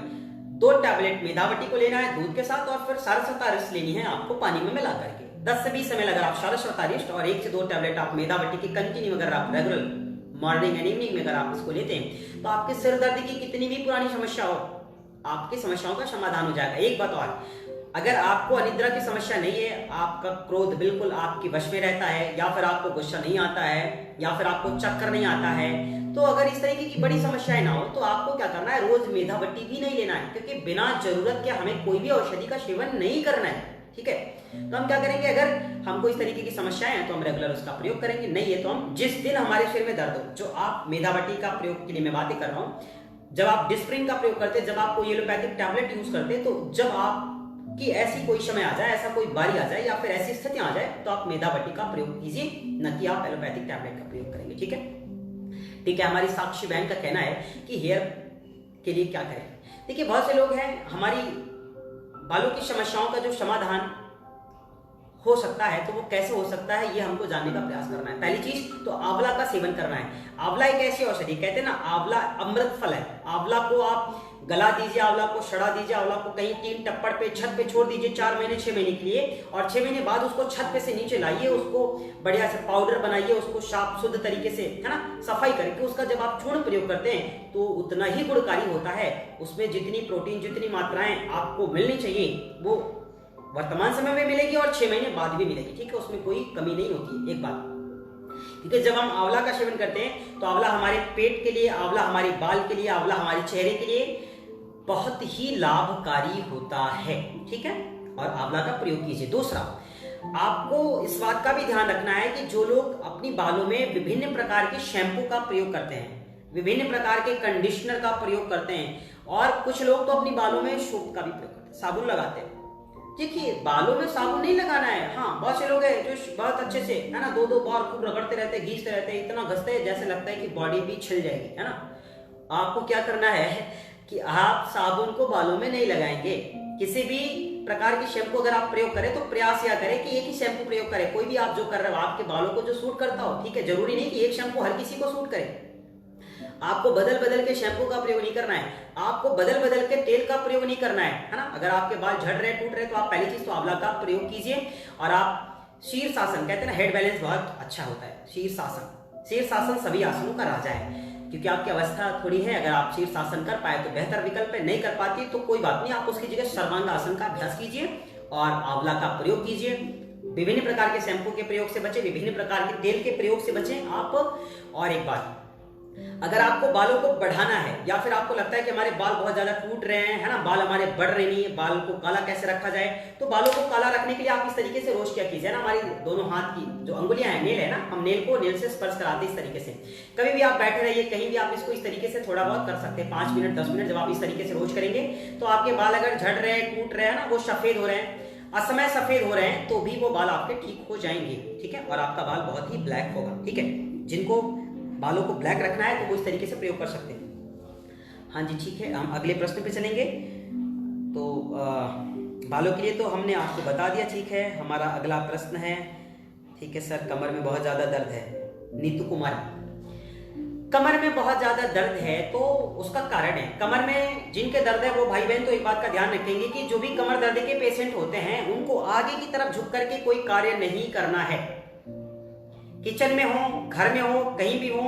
2 टैबलेट मेधावटी को लेना है दूध के साथ, और फिर सारस्वता रिस लेनी है आपको पानी में मिला करके। 10 से 20 ml अगर आप सारस्वता रिस और 1 से 2 टैबलेट आप मेधावटी की कंटिन्यू अगर आप रेगुलर मॉर्निंग एंड इवनिंग में अगर आप इसको लेते हैं, तो आपके सिर दर्द की कितनी भी पुरानी समस्या हो, आपकी समस्याओं का समाधान हो जाएगा। एक बात और, अगर आपको अनिद्रा की समस्या नहीं है, आपका क्रोध बिल्कुल आपकी वश में रहता है, या फिर आपको गुस्सा नहीं आता है, या फिर आपको चक्कर नहीं आता है, तो अगर इस तरीके की बड़ी समस्याएं ना हो तो आपको क्या करना है, रोज मेधावटी भी नहीं लेना है, क्योंकि बिना जरूरत के हमें कोई भी औषधि का सेवन नहीं करना है, ठीक है। तो हम क्या करेंगे, अगर हमको इस तरीके की समस्याएं हैं तो हम रेगुलर उसका प्रयोग करेंगे, नहीं है तो हम जिस दिन हमारे सिर में दर्द हो, जो आप मेधावटी का प्रयोग के लिए मैं बातें कर रहा हूँ, जब आप डिस्प्रिन का प्रयोग करते हैं, जब आप कोई एलोपैथिक टैबलेट यूज करते हैं, तो जब आप कि ऐसी कोई समय आ जाए, ऐसा कोई बारी आ जाए, या फिर ऐसी स्थिति आ जाए, तो आप मेधावटी का प्रयोग कीजिए, न कि आप एलोपैथिक टैबलेट का प्रयोग करेंगे, ठीक है। ठीक है, हमारी साक्षी बहन का कहना है कि हेयर के लिए क्या करें। देखिए, बहुत से लोग हैं, हमारी बालों की समस्याओं का जो समाधान हो सकता है, तो वो कैसे हो सकता है, ये हमको जानने का प्रयास करना है। पहली चीज तो आंवला का सेवन करना है। आंवला एक ऐसी औषधि, कहते हैं ना, आंवला अमृत फल है। आंवला को आप गला दीजिए, आंवला को सड़ा दीजिए, आंवला को कहीं 3 टप्पड़ पे छत पे छोड़ दीजिए 4 महीने 6 महीने के लिए, और 6 महीने बाद उसको छत पे से नीचे लाइए, उसको बढ़िया से पाउडर बनाइए, उसको साफ शुद्ध तरीके से, है ना, सफाई करके उसका जब आप चूर्ण प्रयोग करते हैं तो उतना ही गुणकारी होता है। उसमें जितनी प्रोटीन, जितनी मात्राएं आपको मिलनी चाहिए वो वर्तमान समय में मिलेगी और 6 महीने बाद भी मिलेगी, ठीक है, उसमें कोई कमी नहीं होती है। एक बात, क्योंकि जब हम आंवला का सेवन करते हैं तो आंवला हमारे पेट के लिए, आंवला हमारे बाल के लिए, आंवला हमारे चेहरे के लिए बहुत ही लाभकारी होता है, ठीक है, और आंवला का प्रयोग कीजिए। दूसरा, आपको इस बात का भी ध्यान रखना है कि जो लोग अपनी बालों में विभिन्न प्रकार के शैम्पू का प्रयोग करते हैं, विभिन्न प्रकार के कंडीशनर का प्रयोग करते हैं, और कुछ लोग तो अपनी बालों में सोप का भी प्रयोग करते हैं, साबुन लगाते हैं। देखिए, बालों में साबुन नहीं लगाना है। हाँ, बहुत से लोग हैं जो बहुत अच्छे से, है ना, 2-2 बार खूब रगड़ते रहते हैं, घींचते रहते हैं, इतना घसते हैं जैसे लगता है कि बॉडी भी छिल जाएगी, है ना। आपको क्या करना है कि आप साबुन को बालों में नहीं लगाएंगे। किसी भी प्रकार की शैम्पू अगर आप प्रयोग करें तो प्रयास यह करें कि एक ही शैम्पू प्रयोग करें। कोई भी आप जो कर रहे हो, आपके बालों को जो सूट करता हो, ठीक है, जरूरी नहीं कि एक शैम्पू हर किसी को सूट करे। आपको बदल बदल के शैम्पू का प्रयोग नहीं करना है, आपको बदल बदल के तेल का प्रयोग नहीं करना है ना। अगर आपके बाल झड़ रहे, टूट रहे, तो आप पहली चीज तो आंवला का प्रयोग कीजिए, और आप शीर्षासन, कहते हैं ना, हेड बैलेंस बहुत अच्छा होता है। शीर्षासन सभी आसनों का राजा है, क्योंकि आपकी अवस्था थोड़ी है, अगर आप शीर्षासन कर पाए तो बेहतर विकल्प है, नहीं कर पाती तो कोई बात नहीं, आप उसकी जगह सर्वांगासन का अभ्यास कीजिए और आंवला का प्रयोग कीजिए। विभिन्न प्रकार के शैम्पू के प्रयोग से बचे, विभिन्न प्रकार के तेल के प्रयोग से बचें आप। और एक बात, अगर आपको बालों को बढ़ाना है या फिर आपको लगता है कि हमारे बाल बहुत ज्यादा टूट रहे हैं, है ना, बाल हमारे बढ़ रहे नहीं है, बाल को काला कैसे रखा जाए, तो बालों को काला रखने के लिए आप इस तरीके से रोज क्या कीजिए ना, हमारी दोनों हाथ की जो अंगुलियां हैं, नेल है ना, हम नेल से स्पर्श कराते हैं इस तरीके से। कभी भी आप बैठे रहिए, कहीं भी आप इसको इस तरीके से थोड़ा बहुत कर सकते हैं, 5 मिनट 10 मिनट जब आप इस तरीके से रोज करेंगे तो आपके बाल अगर झड़ रहे हैं, टूट रहे हैं ना, वो सफेद हो रहे हैं, असमय सफेद हो रहे हैं, तो भी वो बाल आपके ठीक हो जाएंगे, ठीक है, और आपका बाल बहुत ही ब्लैक होगा, ठीक है। जिनको बालों को ब्लैक रखना है तो वो इस तरीके से प्रयोग कर सकते हैं। हाँ जी, ठीक है, हम अगले प्रश्न पे चलेंगे। तो बालों के लिए तो हमने आपको बता दिया, ठीक है। हमारा अगला प्रश्न है, ठीक है सर, कमर में बहुत ज्यादा दर्द है, नीतू कुमार, कमर में बहुत ज्यादा दर्द है तो उसका कारण है, कमर में जिनके दर्द है वो भाई बहन तो एक बात का ध्यान रखेंगे कि जो भी कमर दर्द के पेशेंट होते हैं उनको आगे की तरफ झुक करके कोई कार्य नहीं करना है। किचन में हो, घर में हो, कहीं भी हो,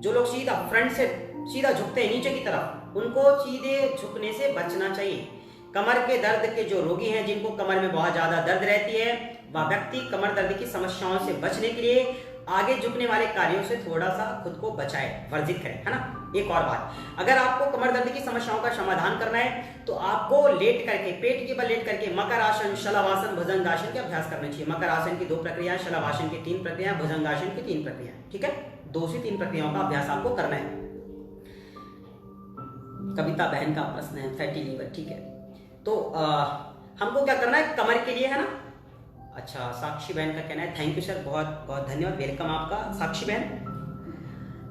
जो लोग सीधा फ्रंट से सीधा झुकते हैं नीचे की तरफ, उनको सीधे झुकने से बचना चाहिए। कमर के दर्द के जो रोगी हैं, जिनको कमर में बहुत ज्यादा दर्द रहती है, वह व्यक्ति कमर दर्द की समस्याओं से बचने के लिए आगे झुकने वाले कार्यों से थोड़ा सा खुद को बचाए, वर्जित करें, है ना। एक और बात, अगर आपको कमर दर्द की समस्याओं का समाधान करना है तो आपको लेट करके, पेट के बल लेट करके मकर आसन, शलभासन, भुजंगासन के अभ्यास करने चाहिए। मकर आसन की 2 प्रक्रिया, शलभासन की 3 प्रक्रिया, भुजंगासन की 3 प्रक्रिया, ठीक है, 2 से 3 प्रक्रियाओं का अभ्यास आपको करना है। कविता बहन का प्रश्न है फैटी लीवर, ठीक है, तो हमको क्या करना है कमर के लिए, है ना। अच्छा, साक्षी बहन का कहना है, थैंक यू सर, बहुत बहुत धन्यवाद, वेलकम आपका साक्षी बहन।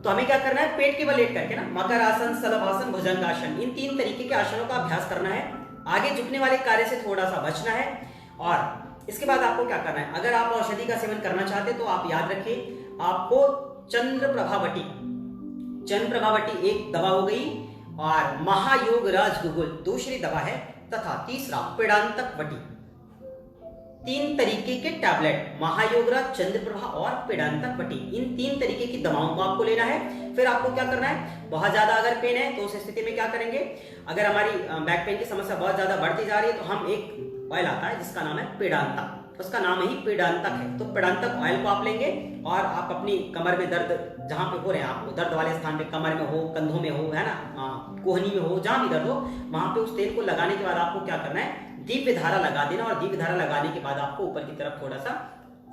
तो हमें क्या करना है, पेट के बल लेट करके ना मकर आसन, शलभासन, भुजंगासन, इन 3 तरीके के आसनों का अभ्यास करना है। आगे झुकने वाले कार्य से थोड़ा सा बचना है। और इसके बाद आपको क्या करना है, अगर आप औषधि का सेवन करना चाहते हैं तो आप याद रखिए, आपको चंद्रप्रभावटी एक दवा हो गई, और महायोग राजगुगुल दूसरी दवा है, तथा तीसरा पेड़ांतक वटी, 3 तरीके के टैबलेट, महायोगराज, चंद्रप्रभा और पेड़ांतक वटी, इन 3 तरीके की दवाओं को आपको लेना है। फिर आपको क्या करना है, बहुत ज्यादा अगर पेन है तो उस स्थिति में क्या करेंगे, अगर हमारी बैक पेन की समस्या बहुत ज्यादा बढ़ती जा रही है तो हम एक ऑयल आता है जिसका नाम है पेड़ांतक, उसका नाम ही पेड़ांतक है, तो पेड़ांतक ऑयल को आप लेंगे और आप अपनी कमर में दर्द जहां पे हो रहे हैं, आपको दर्द वाले स्थान पे, कमर में हो, कंधों में हो, है ना, कोहनी में हो, जहां भी दर्द हो, वहां पे उस तेल को लगाने के बाद आपको क्या करना है, दिव्य धारा लगा देना, और दिव्य धारा लगाने के बाद आपको ऊपर की तरफ थोड़ा सा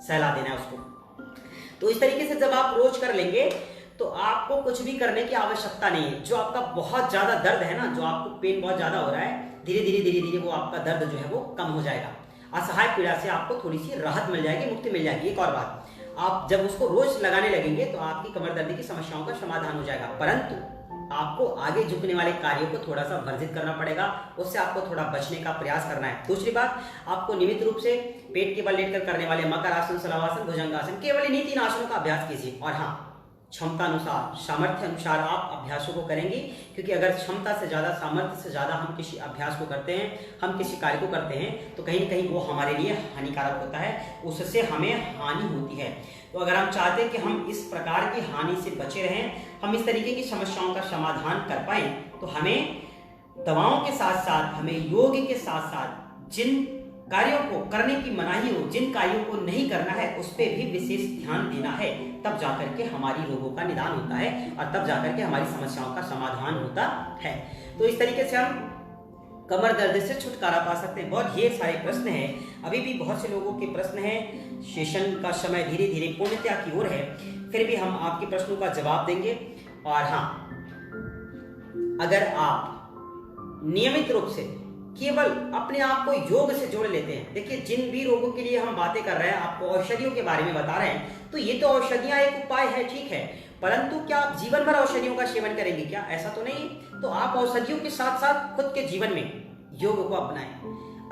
सहला देना है उसको। तो इस तरीके से जब आप रोज कर लेंगे तो आपको कुछ भी करने की आवश्यकता नहीं है। जो आपका बहुत ज्यादा दर्द है ना, जो आपको पेन बहुत ज्यादा हो रहा है, धीरे धीरे वो आपका दर्द जो है वो कम हो जाएगा। असहाय पीड़ा से आपको थोड़ी सी राहत मिल जाएगी, मुक्ति मिल जाएगी। एक और बात, आप जब उसको रोज लगाने लगेंगे तो आपकी कमर दर्द की समस्याओं का समाधान हो जाएगा, परंतु आपको आगे झुकने वाले कार्यों को थोड़ा सा वर्जित करना पड़ेगा, उससे आपको थोड़ा बचने का प्रयास करना है। दूसरी बात, आपको नियमित रूप से पेट के बल लेटकर करने वाले मकर आसन, शलभासन, भुजंगासन, केवल इन्हीं 3 आसनों का अभ्यास कीजिए। और हाँ, क्षमता अनुसार, सामर्थ्य अनुसार आप अभ्यासों को करेंगे, क्योंकि अगर क्षमता से ज्यादा, सामर्थ्य से ज्यादा हम किसी अभ्यास को करते हैं, हम किसी कार्य को करते हैं, तो कहीं न कहीं वो हमारे लिए हानिकारक होता है, उससे हमें हानि होती है। तो अगर हम चाहते हैं कि हम इस प्रकार की हानि से बचे रहें, हम इस तरीके की समस्याओं का समाधान कर पाए, तो हमें दवाओं के साथ साथ, हमें योग के साथ साथ जिन कार्यों को करने की मनाही हो, जिन कार्यों को नहीं करना है, उस पर भी विशेष ध्यान देना है, तब जाकर के हमारी रोगों का निदान होता है और तब जाकर के हमारी समस्याओं का समाधान होता है। तो इस तरीके से हम कमर दर्द से छुटकारा पा सकते हैं। बहुत ढेर सारे प्रश्न हैं, अभी भी बहुत से लोगों के प्रश्न हैं, सेशन का समय धीरे धीरे पूर्णतया की ओर है, फिर भी हम आपके प्रश्नों का जवाब देंगे। और हाँ, अगर आप नियमित रूप से केवल अपने आप को योग से जोड़ लेते हैं, देखिए जिन भी रोगों के लिए हम बातें कर रहे हैं, आपको औषधियों के बारे में बता रहे हैं, तो ये तो औषधियां एक उपाय है, ठीक है, परंतु क्या आप जीवन भर औषधियों का सेवन करेंगे क्या? ऐसा तो नहीं है। तो आप औषधियों के साथ साथ खुद के जीवन में योग को अपनाएं,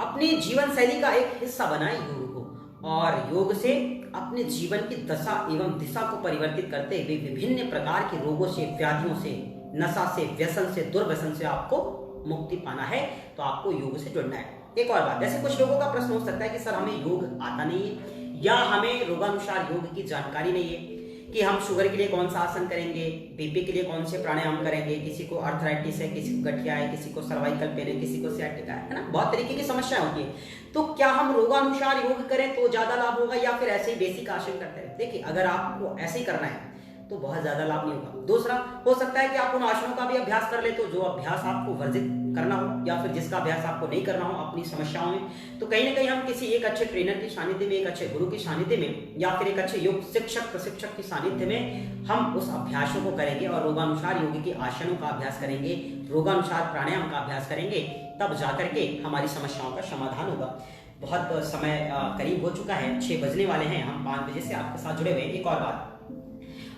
अपनी जीवन शैली का एक हिस्सा बनाएं योग को, और योग से अपने जीवन की दशा एवं दिशा को परिवर्तित करते हुए विभिन्न प्रकार के रोगों से, व्याधियों से, नशा से, व्यसन से, दुर्व्यसन से आपको मुक्ति पाना है, तो आपको योग से जुड़ना है। एक और बात, जैसे कुछ लोगों का प्रश्न हो सकता है कि सर हमें योग आता नहीं है, या हमें रोगानुसार योग की जानकारी नहीं है कि हम शुगर के लिए कौन सा आसन करेंगे, बीपी के लिए कौन से प्राणायाम करेंगे, किसी को आर्थराइटिस है, किसी को गठिया है, किसी को सर्वाइकल पेन है, किसी को सियाटिका है ना, बहुत तरीके की समस्या होती है। तो क्या हम रोगानुसार योग करें तो ज्यादा लाभ होगा, या फिर ऐसे ही बेसिक आसन करते हैं? देखिए, अगर आपको ऐसे ही करना है तो बहुत ज़्यादा लाभ नहीं होगा। दूसरा, हो सकता है कि आप उन आसनों का भी अभ्यास कर ले, तो जो अभ्यास आपको वर्जित करना हो या फिर जिसका अभ्यास आपको नहीं करना हो अपनी समस्याओं में, तो कहीं ना कहीं हम किसी एक अच्छे ट्रेनर के सानिध्य में, एक अच्छे गुरु के सानिध्य में या फिर एक अच्छे योग शिक्षक प्रशिक्षक के सानिध्य में हम उस अभ्यासों को करेंगे और रोगानुसार योगी के आसनों का अभ्यास करेंगे, रोगानुसार प्राणायाम का अभ्यास करेंगे, तब जाकर के हमारी समस्याओं का समाधान होगा। बहुत समय करीब हो चुका है, 6 बजने वाले हैं, हम 5 बजे से आपके साथ जुड़े हुए हैं। एक और बात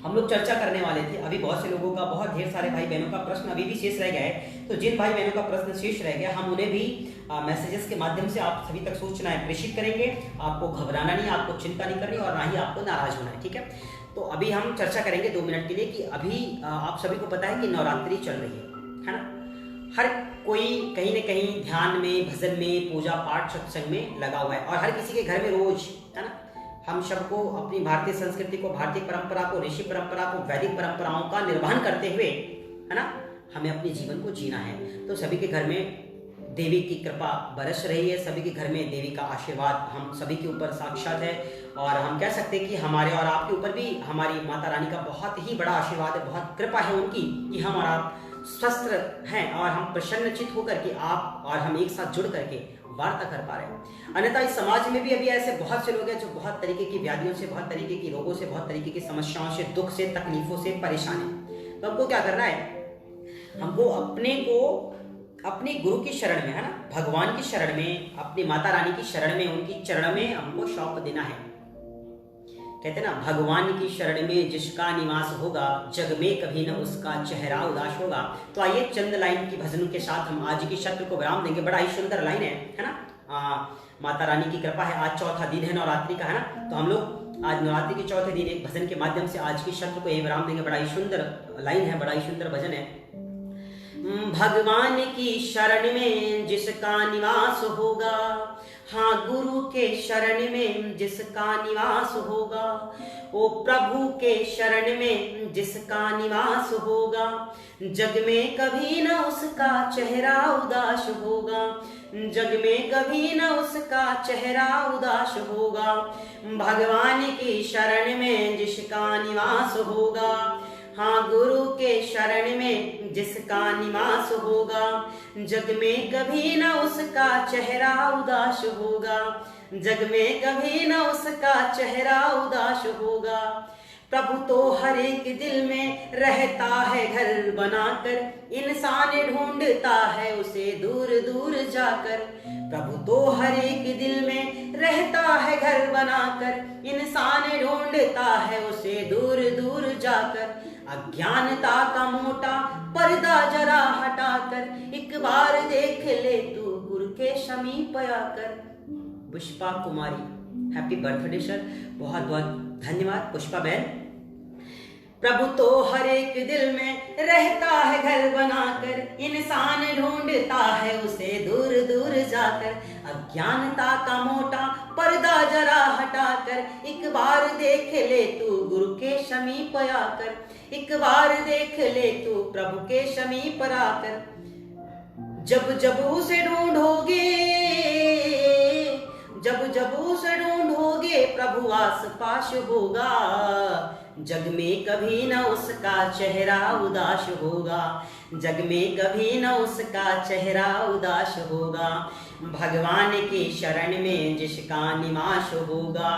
हम लोग चर्चा करने वाले थे, अभी बहुत से लोगों का, बहुत ढेर सारे भाई बहनों का प्रश्न अभी भी शेष रह गया है, तो जिन भाई बहनों का प्रश्न शेष रह गया हम उन्हें भी मैसेजेस के माध्यम से आप सभी तक सूचनाएं प्रेषित करेंगे। आपको घबराना नहीं, आपको चिंता नहीं करनी और ना ही आपको नाराज होना है, ठीक है। तो अभी हम चर्चा करेंगे 2 मिनट के लिए कि अभी आप सभी को पता है कि नवरात्रि चल रही है ना। हर कोई कहीं न कहीं ध्यान में, भजन में, पूजा पाठ सत्संग में लगा हुआ है और हर किसी के घर में रोज, है ना, हम सबको अपनी भारतीय संस्कृति को, भारतीय परंपरा को, ऋषि परंपरा को, वैदिक परंपराओं का निर्वहन करते हुए, है ना, हमें अपने जीवन को जीना है। तो सभी के घर में देवी की कृपा बरस रही है, सभी के घर में देवी का आशीर्वाद हम सभी के ऊपर साक्षात है और हम कह सकते हैं कि हमारे और आपके ऊपर भी हमारी माता रानी का बहुत ही बड़ा आशीर्वाद है, बहुत कृपा है उनकी कि हम और आप स्वस्थ हैं और हम प्रसन्नचित होकर के आप और हम एक साथ जुड़ करके वार्ता कर पा रहे हैं। अन्यथा इस समाज में भी अभी ऐसे बहुत से लोग हैं जो बहुत तरीके की व्याधियों से, बहुत तरीके की रोगों से, बहुत तरीके की समस्याओं से, दुख से, तकलीफों से परेशान है। तो हमको क्या करना है, हमको अपने को अपने गुरु की शरण में, है ना, भगवान की शरण में, अपनी माता रानी की शरण में, उनकी चरण में हमको सौंप देना है। कहते ना, भगवान की शरण में जिसका निवास होगा, जग में कभी न उसका चेहरा उदास होगा। तो आइए चंद लाइन की भजन के साथ हम आज की सत्र को विराम देंगे। बड़ा ही सुंदर लाइन है ना। माता रानी की कृपा है, आज चौथा दिन है नवरात्रि का, है ना। तो हम लोग आज नवरात्रि के चौथे दिन एक भजन के माध्यम से आज की सत्र को यही विराम देंगे। बड़ा ही सुंदर लाइन है, बड़ा ही सुंदर भजन है। भगवान की शरण में जिसका निवास होगा, हाँ गुरु के शरण में जिसका निवास होगा, ओ प्रभु के शरण में जिसका निवास होगा, जग में कभी न उसका चेहरा उदास होगा, जग में कभी न उसका चेहरा उदास होगा। भगवान की शरण में जिसका निवास होगा, हाँ गुरु के शरण में जिसका निवास होगा, जग में कभी न उसका चेहरा उदास होगा, जग में कभी न उसका चेहरा उदास होगा। प्रभु तो हर एक दिल में रहता है घर बनाकर, इंसान ढूंढता है उसे दूर दूर जाकर। प्रभु तो हर एक दिल में रहता है घर बनाकर, इंसान ढूंढता है उसे दूर दूर जाकर। अज्ञानता का मोटा पर्दा जरा हटाकर, एक बार देख ले तू गुरु के समीप आकर। पुष्पा कुमारी, हैप्पी बर्थडे सर, बहुत बहुत धन्यवाद पुष्पा बहन। प्रभु तो हर एक दिल में रहता है घर बनाकर, इंसान ढूंढता है उसे दूर दूर जाकर। अज्ञानता का मोटा पर्दा जरा हटाकर, एक बार देख ले तू गुरु के समीप आकर, एक बार देख ले तू प्रभु के समीप आकर। जब जब उसे ढूंढोगे, जब जब उसे ढूंढोगे, प्रभु आस पास होगा, जग में कभी न उसका चेहरा उदास होगा, जग में कभी न उसका चेहरा उदास होगा। भगवान की शरण में जिसका निवास होगा,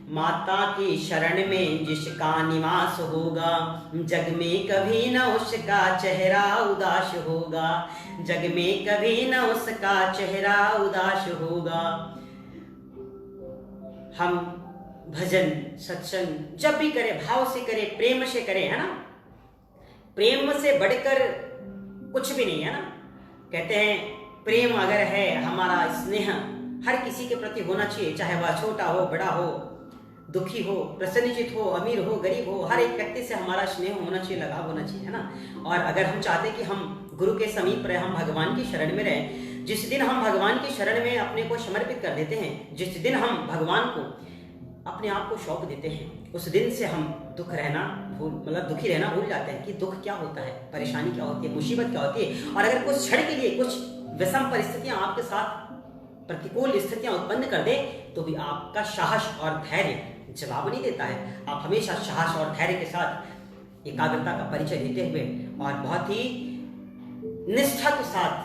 माता की शरण में जिसका निवास होगा, जग में कभी न उसका चेहरा उदास होगा, जग में कभी न उसका चेहरा उदास होगा। हम भजन सत्संग जब भी करें, भाव से करें, प्रेम से करें, है ना। प्रेम से बढ़कर कुछ भी नहीं, है ना। कहते हैं प्रेम अगर है, हमारा स्नेह हर किसी के प्रति होना चाहिए, चाहे वह छोटा हो, बड़ा हो, दुखी हो, प्रसन्नचित हो, अमीर हो, गरीब हो, हर एक व्यक्ति से हमारा स्नेह होना चाहिए, लगाव होना चाहिए, है ना। और अगर हम चाहते कि हम गुरु के समीप रहे, हम भगवान की शरण में रहें, जिस दिन हम भगवान की शरण में अपने को समर्पित कर देते हैं, जिस दिन हम भगवान को अपने आप को सौंप देते हैं, उस दिन से हम दुख रहना मतलब दुखी रहना भूल जाते हैं कि दुख क्या होता है, परेशानी क्या होती है, मुसीबत क्या होती है। और अगर कुछ क्षण के लिए कुछ विषम परिस्थितियां आपके साथ प्रतिकूल स्थितियां उत्पन्न कर दे, तो भी आपका साहस और धैर्य जवाब नहीं देता है। आप हमेशा साहस और धैर्य के साथ एकाग्रता का परिचय देते हुए और बहुत ही निष्ठा के साथ,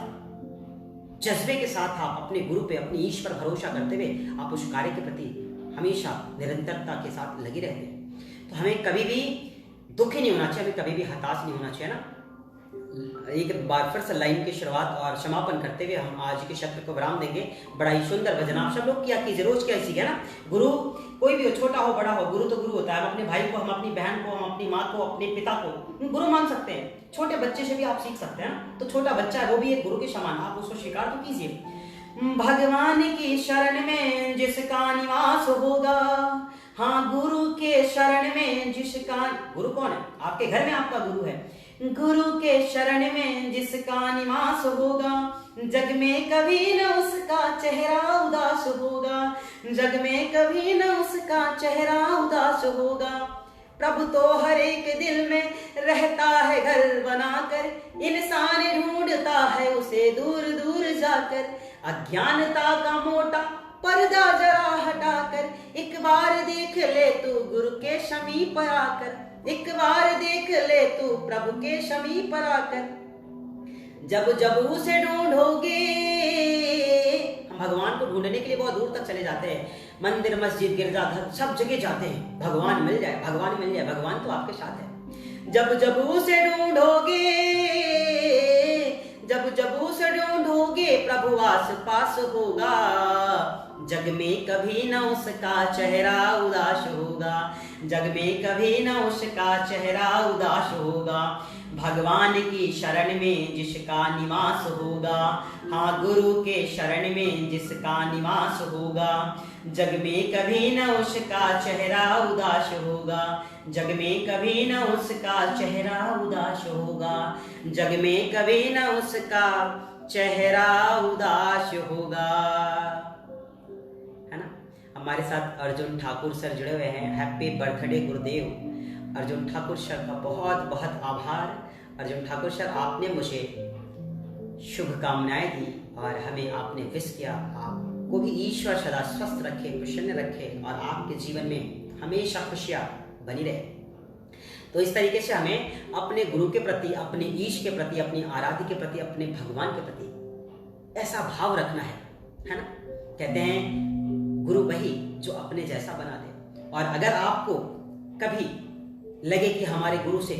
जज्बे के साथ आप अपने गुरु पे, अपनी ईश पर भरोसा करते हुए आप उस कार्य के प्रति हमेशा निरंतरता के साथ लगे रहते हैं। तो हमें कभी भी दुखी नहीं होना चाहिए, हमें कभी भी हताश नहीं होना चाहिए ना। एक बार फिर से लाइन की शुरुआत और समापन करते हुए हम आज के सत्र को विराम देंगे। बड़ा ही सुंदर भजन आप सब लोग किया कीजिए, रोज क्या सीखे ना। गुरु कोई भी हो, छोटा हो बड़ा हो, गुरु तो गुरु होता है। हम अपने भाई को, हम अपनी बहन को, हम अपनी माँ को, अपने पिता को गुरु मान सकते हैं। छोटे बच्चे से भी आप सीख सकते हैं। तो छोटा बच्चा है वो भी एक गुरु के समान, आप उसको स्वीकार तो कीजिए। भगवान की शरण में जिसका निवास होगा, हाँ गुरु के शरण में जिसका, गुरु कौन है? आपके घर में आपका गुरु है। गुरु के शरण में जिसका निवास होगा, जग में कभी न उसका चेहरा उदास होगा, जग में कभी न उसका चेहरा उदास होगा। प्रभु तो हर एक दिल में रहता है घर बनाकर, इंसान ढूंढता है उसे दूर दूर जाकर। अज्ञानता का मोटा पर्दा जरा हटाकर, एक बार देख ले तू गुरु के समीप आकर, एक बार देख ले तू प्रभु के समीप आकर। जब जब उसे ढूंढोगे, हम भगवान को ढूंढने के लिए बहुत दूर तक चले जाते हैं, मंदिर मस्जिद गिरजाघर सब जगह जाते हैं, भगवान मिल जाए, भगवान मिल जाए। भगवान तो आपके साथ है। जब जब उसे ढूंढोगे, जब जब उसे ढूंढोगे, प्रभु आस पास होगा, जग में कभी न उसका चेहरा उदास होगा, जग में कभी न उसका चेहरा उदास होगा। भगवान की शरण में जिसका निवास होगा, हाँ गुरु के शरण में जिसका निवास होगा, जग में कभी न उसका चेहरा उदास होगा, जग में कभी न उसका चेहरा उदास होगा, जग में कभी न उसका चेहरा उदास होगा। है ना। हमारे साथ अर्जुन ठाकुर सर जुड़े हुए हैं। हैप्पी बर्थडे गुरुदेव। अर्जुन ठाकुर सर का बहुत बहुत आभार। अर्जुन ठाकुर सर, आपने मुझे शुभकामनाएं दी और हमें आपने विश किया। आपको भी ईश्वर सदा स्वस्थ रखे, प्रसन्न रखे और आपके जीवन में हमेशा खुशियां बनी रहे। तो इस तरीके से हमें अपने गुरु के प्रति, अपने ईश के प्रति, अपनी आराध्य के प्रति, अपने भगवान के प्रति ऐसा भाव रखना है ना। कहते हैं गुरु वही जो अपने जैसा बना दे। और अगर आपको कभी लगे कि हमारे गुरु से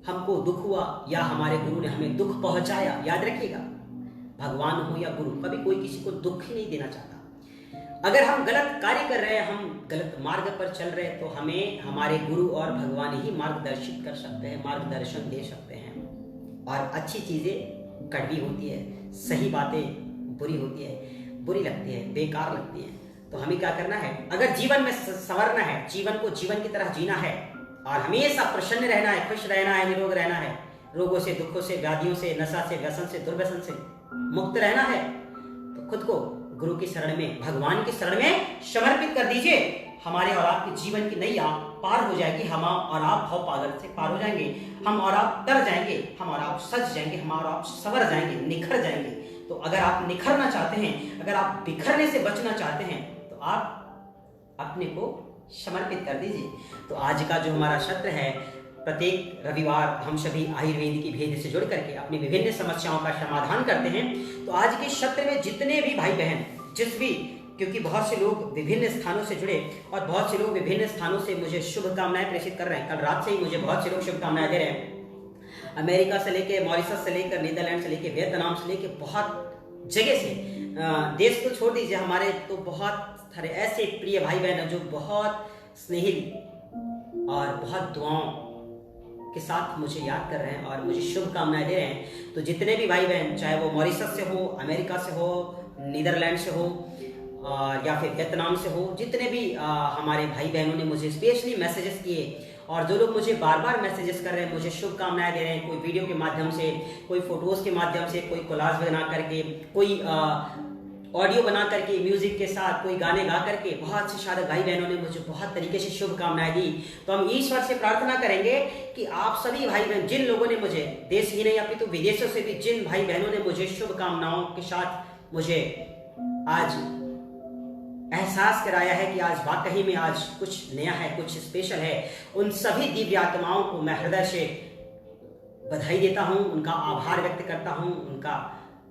हमको दुख हुआ या हमारे गुरु ने हमें दुख पहुंचाया, याद रखिएगा, भगवान हो या गुरु, कभी कोई किसी को दुख ही नहीं देना चाहता। अगर हम गलत कार्य कर रहे हैं, हम गलत मार्ग पर चल रहे हैं, तो हमें हमारे गुरु और भगवान ही मार्गदर्शित कर सकते हैं, मार्गदर्शन दे सकते हैं। और अच्छी चीजें कड़वी होती है, सही बातें बुरी होती है, बुरी लगती है, बेकार लगती है। तो हमें क्या करना है? अगर जीवन में संवरना है, जीवन को जीवन की तरह जीना है और हमेशा प्रसन्न रहना है, खुश रहना है, निरोग रहना है, रोगों से, दुखों से, व्याधियों से, नशा से, व्यसन से, दुर्व्यसन से मुक्त रहना है, तो खुद को गुरु की शरण में, भगवान की शरण में समर्पित कर दीजिए। हमारे और आपके जीवन की नैया पार हो जाएगी। हम और आप भव पागल से पार हो जाएंगे। हम और आप तर जाएंगे, हम और आप सज जाएंगे, हम और आप संवर जाएंगे, निखर जाएंगे। तो अगर आप निखरना चाहते हैं, अगर आप बिखरने से बचना चाहते हैं, तो आप अपने को समर्पित कर दीजिए। तो आज का जो हमारा सत्र है, प्रत्येक रविवार हम सभी आयुर्वेद की भेद से जुड़ करके अपनी विभिन्न समस्याओं का समाधान करते हैं। तो आज के सत्र में जितने भी भाई बहन, जिस भी, क्योंकि बहुत से लोग विभिन्न स्थानों से जुड़े और बहुत से लोग विभिन्न स्थानों से मुझे शुभकामनाएं प्रेषित कर रहे हैं। कल रात से ही मुझे बहुत से लोग शुभकामनाएं दे रहे हैं। अमेरिका से लेके, मॉरिशस से लेकर, नीदरलैंड से लेके, वियतनाम से लेके, बहुत जगह से, देश को छोड़ दीजिए, हमारे तो बहुत सारे ऐसे प्रिय भाई बहन हैं जो बहुत स्नेहिल और बहुत दुआओं के साथ मुझे याद कर रहे हैं और मुझे शुभकामनाएं दे रहे हैं। तो जितने भी भाई बहन, चाहे वो मॉरिशस से हो, अमेरिका से हो, नीदरलैंड से हो या फिर वियतनाम से हो, जितने भी हमारे भाई बहनों ने मुझे स्पेशली मैसेजेस किए और जो लोग मुझे बार बार मैसेजेस कर रहे हैं, मुझे शुभकामनाएं दे रहे हैं, कोई वीडियो के माध्यम से, कोई फोटोज के माध्यम से, कोई कोलाज बना करके, कोई ऑडियो बना करके, म्यूजिक के साथ, कोई गाने गा करके, बहुत से सारे भाई बहनों ने मुझे बहुत तरीके से शुभकामनाएं दी। तो हम ईश्वर से प्रार्थना करेंगे कि आप सभी भाई बहन, जिन लोगों ने मुझे, देश ही नहीं अपितु विदेशों से भी जिन भाई बहनों ने मुझे शुभकामनाओं के साथ मुझे आज एहसास कराया है कि आज वाकई में आज कुछ नया है, कुछ स्पेशल है, उन सभी दिव्य आत्माओं को मैं हृदय से बधाई देता हूँ, उनका आभार व्यक्त करता हूँ, उनका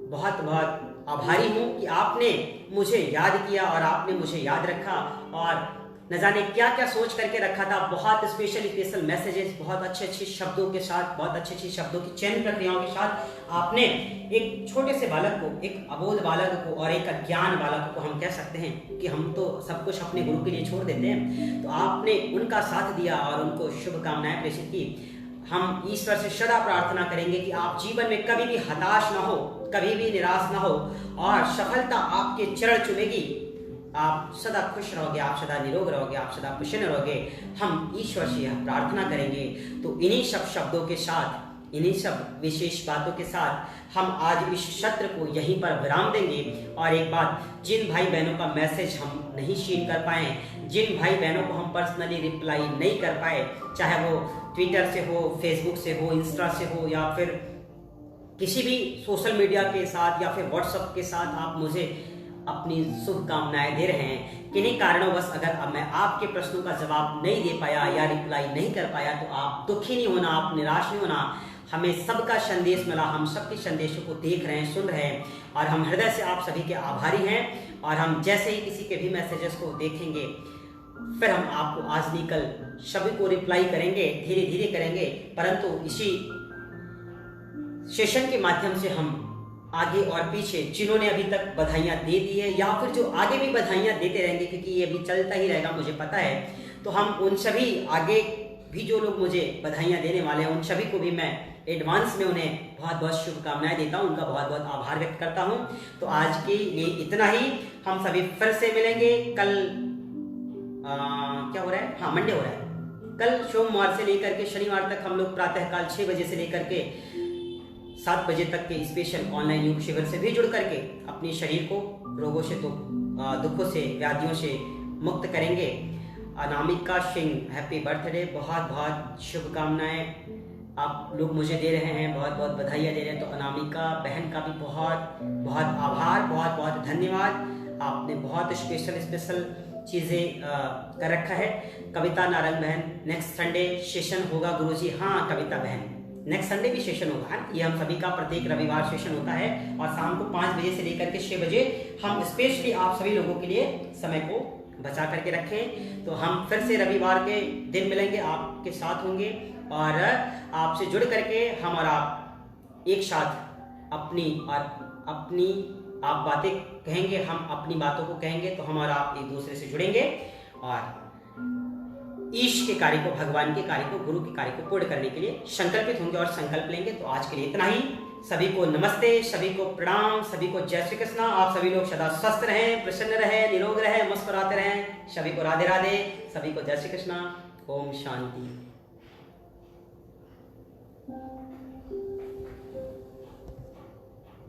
बहुत बहुत आभारी हूँ कि आपने मुझे याद किया और आपने मुझे याद रखा और न जाने क्या क्या सोच करके रखा था। बहुत स्पेशल मैसेजेस, बहुत अच्छे शब्दों के साथ, बहुत अच्छी शब्दों की चयन प्रक्रियाओं के साथ आपने एक छोटे से बालक को, एक अबोध बालक को और एक अज्ञान बालक को, हम कह सकते हैं कि हम तो सब कुछ अपने गुरु के लिए छोड़ देते हैं, तो आपने उनका साथ दिया और उनको शुभकामनाएं प्रेषित की। हम ईश्वर से सदा प्रार्थना करेंगे कि आप जीवन में कभी भी हताश ना हो, कभी भी निराश ना हो और सफलता आपके चरण चुमेगी। आप सदा खुश रहोगे, आप सदा निरोग रहोगे, आप सदा प्रसन्न रहोगे। हम ईश्वर से यह प्रार्थना करेंगे। तो इन्हीं सब शब्दों के साथ, इन्हीं सब विशेष बातों के साथ हम आज इस सत्र को यहीं पर विराम देंगे। और एक बात, जिन भाई बहनों का मैसेज हम नहीं सीन कर पाए, जिन भाई बहनों को हम पर्सनली रिप्लाई नहीं कर पाए, चाहे वो ट्विटर से हो, फेसबुक से हो, इंस्टा से हो या फिर किसी भी सोशल मीडिया के साथ या फिर व्हाट्सएप के साथ आप मुझे अपनी शुभकामनाएं दे रहे हैं, किन्हीं कारणोंवश अगर मैं आपके प्रश्नों का जवाब नहीं दे पाया या रिप्लाई नहीं कर पाया तो आप दुखी नहीं होना, आप निराश नहीं होना। हमें सबका संदेश मिला, हम सबके संदेशों को देख रहे हैं, सुन रहे हैं और हम हृदय से आप सभी के आभारी हैं। और हम जैसे ही किसी के भी मैसेजेस को देखेंगे फिर हम आपको आज नहीं कल सभी को रिप्लाई करेंगे, धीरे धीरे करेंगे, परंतु इसी सेशन के माध्यम से हम आगे और पीछे जिन्होंने अभी तक बधाइयां दे दी है या फिर जो आगे भी बधाइयां देते रहेंगे, क्योंकि ये अभी चलता ही रहेगा मुझे पता है, तो हम उन सभी आगे भी जो लोग मुझे बधाइयां देने वाले हैं उन सभी को भी मैं एडवांस में उन्हें बहुत बहुत शुभकामनाएं देता हूं, उनका बहुत बहुत आभार व्यक्त करता हूं। तो आज के लिए इतना ही। हम सभी फिर से मिलेंगे कल। क्या हो रहा है? हाँ, मंडे हो रहा है। कल सोमवार से लेकर के शनिवार तक हम लोग प्रातःकाल 6 बजे से लेकर के 7 बजे तक के स्पेशल ऑनलाइन योग शिविर से भी जुड़ करके अपने शरीर को रोगों से, दुखों से, व्याधियों से मुक्त करेंगे। अनामिका सिंह, हैप्पी बर्थडे, बहुत बहुत शुभकामनाएं आप लोग मुझे दे रहे हैं, बहुत बहुत बधाइयाँ दे रहे हैं। तो अनामिका बहन का भी बहुत बहुत आभार, बहुत बहुत धन्यवाद। आपने बहुत स्पेशल चीज़ें कर रखा है। कविता नारंग बहन, नेक्स्ट संडे सेशन होगा गुरुजी? हाँ कविता बहन, नेक्स्ट संडे भी सेशन होगा। ये हम सभी का प्रत्येक रविवार सेशन होता है और शाम को 5 बजे से लेकर के 6 बजे हम स्पेशली आप सभी लोगों के लिए समय को बचा करके रखें। तो हम फिर से रविवार के दिन मिलेंगे, आपके साथ होंगे और आपसे जुड़ करके हम और आप एक साथ अपनी आप बातें कहेंगे, हम अपनी बातों को कहेंगे, तो हम और आप एक दूसरे से जुड़ेंगे और ईश के कार्य को, भगवान के कार्य को, गुरु के कार्य को पूर्ण करने के लिए संकल्पित होंगे और संकल्प लेंगे। तो आज के लिए इतना ही। सभी को नमस्ते, सभी को प्रणाम, सभी को जय श्री कृष्णा। आप सभी लोग सदा स्वस्थ रहें, प्रसन्न रहें, निरोग रहें, मुस्कुराते रहें। सभी को राधे राधे, सभी को जय श्री कृष्णा। ओम शांति।